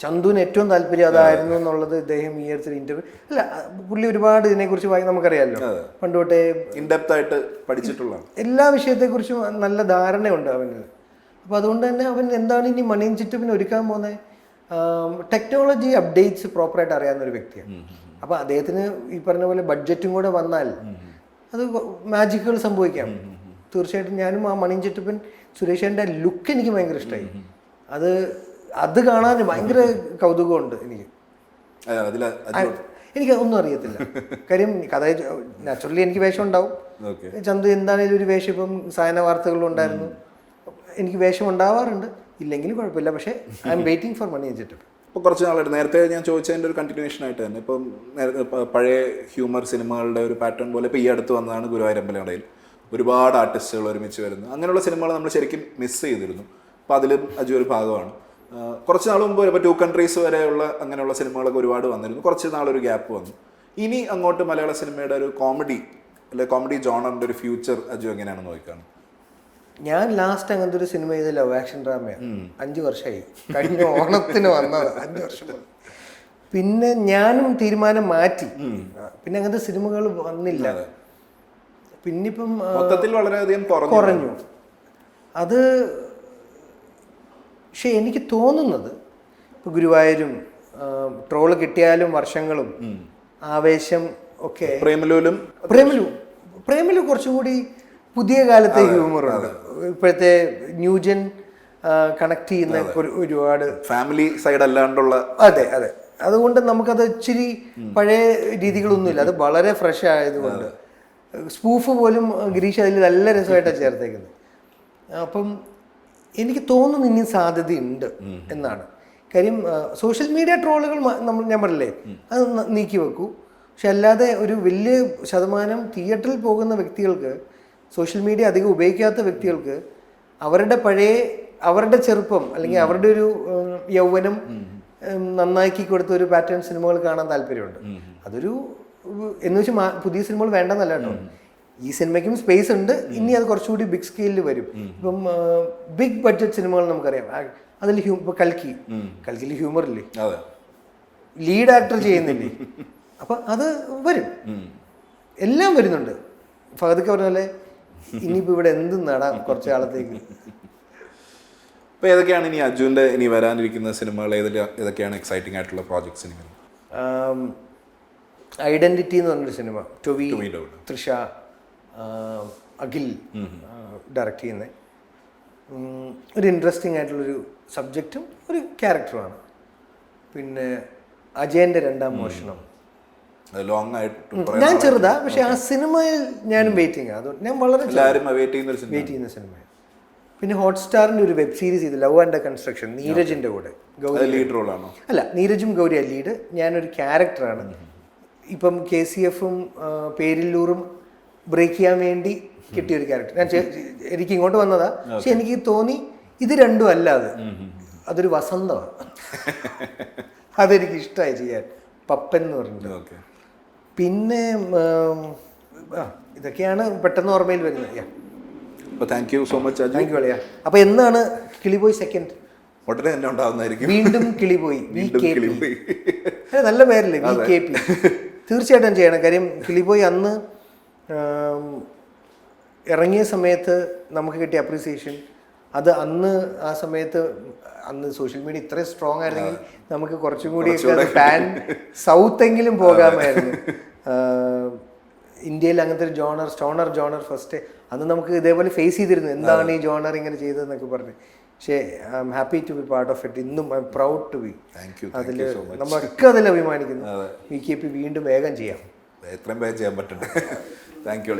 ചന്തുവിന് ഏറ്റവും താല്പര്യം അതായിരുന്നു എന്നുള്ളത് ഇദ്ദേഹം ഈ അടുത്തൊരു ഇന്റർവ്യൂ അല്ല, പുള്ളി ഒരുപാട് ഇതിനെക്കുറിച്ച് നമുക്കറിയാമല്ലോ, പണ്ട് തൊട്ടേ ഇൻഡെപ്ത് ആയിട്ട് പഠിച്ചിട്ടുള്ള എല്ലാ വിഷയത്തെക്കുറിച്ചും നല്ല ധാരണയുണ്ട് അവന്. അപ്പോൾ അതുകൊണ്ട് തന്നെ അവൻ എന്താണ് ഇനി മണിയൻ ചിറ്റപ്പിന് ഒരുക്കാൻ പോകുന്നത്, ടെക്നോളജി അപ്ഡേറ്റ്സ് പ്രോപ്പറായിട്ട് അറിയാവുന്ന ഒരു വ്യക്തിയാണ്. അപ്പോൾ അദ്ദേഹത്തിന് ഈ പറഞ്ഞ പോലെ ബഡ്ജറ്റും കൂടെ വന്നാൽ അത് മാജിക്കുകൾ സംഭവിക്കാം. തീർച്ചയായിട്ടും ഞാനും ആ മണിയൻ ചിറ്റപ്പൻ സുരേഷേൻ്റെ ലുക്ക് എനിക്ക് ഭയങ്കര ഇഷ്ടമായി. അത് കാണാൻ ഭയങ്കര കൗതുകമുണ്ട് എനിക്ക്. എനിക്ക് ഒന്നും അറിയത്തില്ല, കാര്യം കഥ നാച്ചുറലി എനിക്ക് വേഷം ഉണ്ടാവും. ചന്തു എന്താണേലും ഒരു വേഷം, ഇപ്പം സായന വാർത്തകളിലും ഉണ്ടായിരുന്നു, എനിക്ക് വേഷം ഉണ്ടാവാറുണ്ട്, ഇല്ലെങ്കിലും കുഴപ്പമില്ല. പക്ഷേ I am waiting for Maniyan Chittappan. ഇപ്പോൾ കുറച്ച് നാളായിട്ട് നേരത്തെ ഞാൻ ചോദിച്ചതിൻ്റെ ഒരു കണ്ടിന്യൂഷൻ ആയിട്ട് തന്നെ ഇപ്പം പഴയ ഹ്യൂമർ സിനിമകളുടെ ഒരു പാറ്റേൺ പോലെ ഇപ്പോൾ ഈ അടുത്ത് വന്നതാണ് ഗുരുവായൂരമ്പലനടയിൽ. ഒരുപാട് ആർട്ടിസ്റ്റുകൾ ഒരുമിച്ച് വരുന്നു. അങ്ങനെയുള്ള സിനിമകൾ നമ്മൾ ശരിക്കും മിസ് ചെയ്തിരുന്നു. അപ്പോൾ അതിലും അജു ഒരു ഭാഗമാണ്. കുറച്ച് നാൾ മുമ്പ് ഇപ്പോൾ 2 countries വരെയുള്ള അങ്ങനെയുള്ള സിനിമകളൊക്കെ ഒരുപാട് വന്നിരുന്നു. കുറച്ച് നാളൊരു ഗ്യാപ്പ് വന്നു. ഇനി അങ്ങോട്ട് മലയാള സിനിമയുടെ ഒരു കോമഡി ജോണറിൻ്റെ ഒരു ഫ്യൂച്ചർ അജു എങ്ങനെയാണെന്ന് നോക്കിക്കാണ്? ഞാൻ ലാസ്റ്റ് അങ്ങനത്തെ ഒരു സിനിമ ചെയ്ത ലവ് ആക്ഷൻ ഡ്രാമയാണ്. 5 വർഷമായി, കഴിഞ്ഞ ഓണത്തിന് വന്നത് 5 വർഷം. പിന്നെ ഞാനും തീരുമാനം മാറ്റി, പിന്നെ അങ്ങനത്തെ സിനിമകൾ വന്നില്ല. പിന്നിപ്പം മൊത്തത്തിൽ വളരെയധികം കുറഞ്ഞു അത്. പക്ഷെ എനിക്ക് തോന്നുന്നത് ഇപ്പോൾ ഗുരുവായൂരും ട്രോള് കിട്ടിയാലും വർഷങ്ങളും ആവേശം ഒക്കെ, പ്രേമലു കുറച്ചും കൂടി പുതിയ കാലത്തെ ഹ്യൂമറുണ്ട്. ഇപ്പോഴത്തെ ന്യൂജൻ കണക്ട് ചെയ്യുന്ന ഒരുപാട് ഫാമിലി സൈഡ് അല്ലാണ്ടുള്ള. അതെ, അതുകൊണ്ട് നമുക്കത് ഇച്ചിരി പഴയ രീതികളൊന്നുമില്ല. അത് വളരെ ഫ്രഷ് ആയതുകൊണ്ട് സ്പൂഫ് പോലും ഗിരീഷ് അതിൽ നല്ല രസമായിട്ടാണ് ചേർത്തേക്കുന്നത്. അപ്പം എനിക്ക് തോന്നുന്നു ഇനി സാധ്യതയുണ്ട് എന്നാണ്. കാര്യം സോഷ്യൽ മീഡിയ ട്രോളുകൾ ഞാൻ പറഞ്ഞില്ലേ, അത് നീക്കി വെക്കൂ. പക്ഷെ അല്ലാതെ ഒരു വലിയ ശതമാനം തിയേറ്ററിൽ പോകുന്ന വ്യക്തികൾക്ക്, സോഷ്യൽ മീഡിയ അധികം ഉപയോഗിക്കാത്ത വ്യക്തികൾക്ക് അവരുടെ ചെറുപ്പം അല്ലെങ്കിൽ അവരുടെ ഒരു യൗവനം നന്നാക്കി കൊടുത്ത ഒരു പാറ്റേൺ സിനിമകൾ കാണാൻ താല്പര്യമുണ്ട്. അതൊരു എന്ന് വെച്ചാൽ പുതിയ സിനിമകൾ വേണ്ടെന്നല്ല കേട്ടോ, ഈ സിനിമയ്ക്കും സ്പേസ് ഉണ്ട്. ഇനി അത് കുറച്ചുകൂടി ബിഗ് സ്കെയിലിൽ വരും. ഇപ്പം ബിഗ് ബഡ്ജറ്റ് സിനിമകൾ നമുക്കറിയാം, അതിൽ ഇപ്പം കൽക്കിയിൽ ഹ്യൂമർ ഇല്ലേ, ലീഡ് ആക്ടർ ചെയ്യുന്നില്ലേ, അപ്പം അത് വരും, എല്ലാം വരുന്നുണ്ട്. ഫഹദ്ക്ക് പറഞ്ഞ പോലെ ഇനിയിപ്പോൾ ഇവിടെ എന്ത് നടാം കുറച്ച് കാലത്തേക്ക്. അപ്പോൾ ഏതൊക്കെയാണ് ഇനി അജുവിൻ്റെ ഇനി വരാനിരിക്കുന്ന സിനിമകൾ? ഏതൊക്കെയാണ് എക്സൈറ്റിംഗ് ആയിട്ടുള്ള പ്രോജക്ട്സ്? ഐഡന്റിറ്റി എന്ന് പറഞ്ഞൊരു സിനിമ, ടൊവി, തൃഷ, അഖിൽ ഡയറക്റ്റ് ചെയ്യുന്നത്. ഒരു ഇൻട്രസ്റ്റിംഗ് ആയിട്ടുള്ളൊരു സബ്ജക്റ്റും ഒരു ക്യാരക്ടറുമാണ്. പിന്നെ അജയൻ്റെ 2ാം മോഷണം. ഞാൻ ചെറുതാ, പക്ഷെ ആ സിനിമയിൽ ഞാനും വെയിറ്റിംഗ്. അതുകൊണ്ട് ഞാൻ വളരെ വെയിറ്റ് ചെയ്യുന്ന സിനിമയാണ്. പിന്നെ ഹോട്ട്സ്റ്റാറിൻ്റെ ഒരു വെബ് സീരീസ് ചെയ്ത് ലവ് ആൻഡ് കൺസ്ട്രക്ഷൻ, നീരജിൻ്റെ കൂടെ. ലീഡ് റോളാണോ? അല്ല, നീരജും ഗൗരിയ ലീഡ്, ഞാനൊരു ക്യാരക്ടറാണ്. ഇപ്പം KCF-ഉം പേരില്ലൂറും ബ്രേക്ക് ചെയ്യാൻ വേണ്ടി കിട്ടിയൊരു ക്യാരക്ടർ. എനിക്ക് ഇങ്ങോട്ട് വന്നതാ, പക്ഷെ എനിക്ക് തോന്നി ഇത് രണ്ടും അല്ല, അതൊരു വസന്തമാണ്. അതെനിക്ക് ഇഷ്ടമായി ചെയ്യാൻ, പപ്പൻ എന്ന് പറഞ്ഞിട്ട്. പിന്നെ ഇതൊക്കെയാണ് പെട്ടെന്ന് ഓർമ്മയിൽ വരുന്നത്. Thank you so much. Thank you അളിയ. അപ്പോൾ എന്നാണ് കിളിബോയ് 2nd? ഉടനെ തന്നെ ഉണ്ടാവുന്നതായിരിക്കും. വീണ്ടും കിളിബോയ്, നല്ല പേരല്ലേ, VKP. തീർച്ചയായിട്ടും ചെയ്യണം. കാര്യം കിളിബോയ് അന്ന് ഇറങ്ങിയ സമയത്ത് നമുക്ക് കിട്ടിയ അപ്രീസിയേഷൻ, അത് ആ സമയത്ത് സോഷ്യൽ മീഡിയ ഇത്രയും സ്ട്രോങ് ആയിരുന്നെങ്കിൽ നമുക്ക് കുറച്ചും കൂടി പാൻ സൗത്തെങ്കിലും പോകാമായിരുന്നു. ഇന്ത്യയിൽ അങ്ങനത്തെ ഒരു സ്റ്റോണർ ഫസ്റ്റ് അന്ന് നമുക്ക് ഇതേപോലെ ഫേസ് ചെയ്തിരുന്നു, എന്താണ് ഈ ജോണർ ഇങ്ങനെ ചെയ്തതെന്നൊക്കെ പറഞ്ഞ്. പക്ഷേ I am happy to be part of it. ഇന്നും I am proud to be. അതിൽ നമ്മളൊക്കെ അതിൽ അഭിമാനിക്കുന്നു. VKP വീണ്ടും വേഗം ചെയ്യാം, എത്രയും വേഗം ചെയ്യാൻ പറ്റുന്നുണ്ട്. Thank you.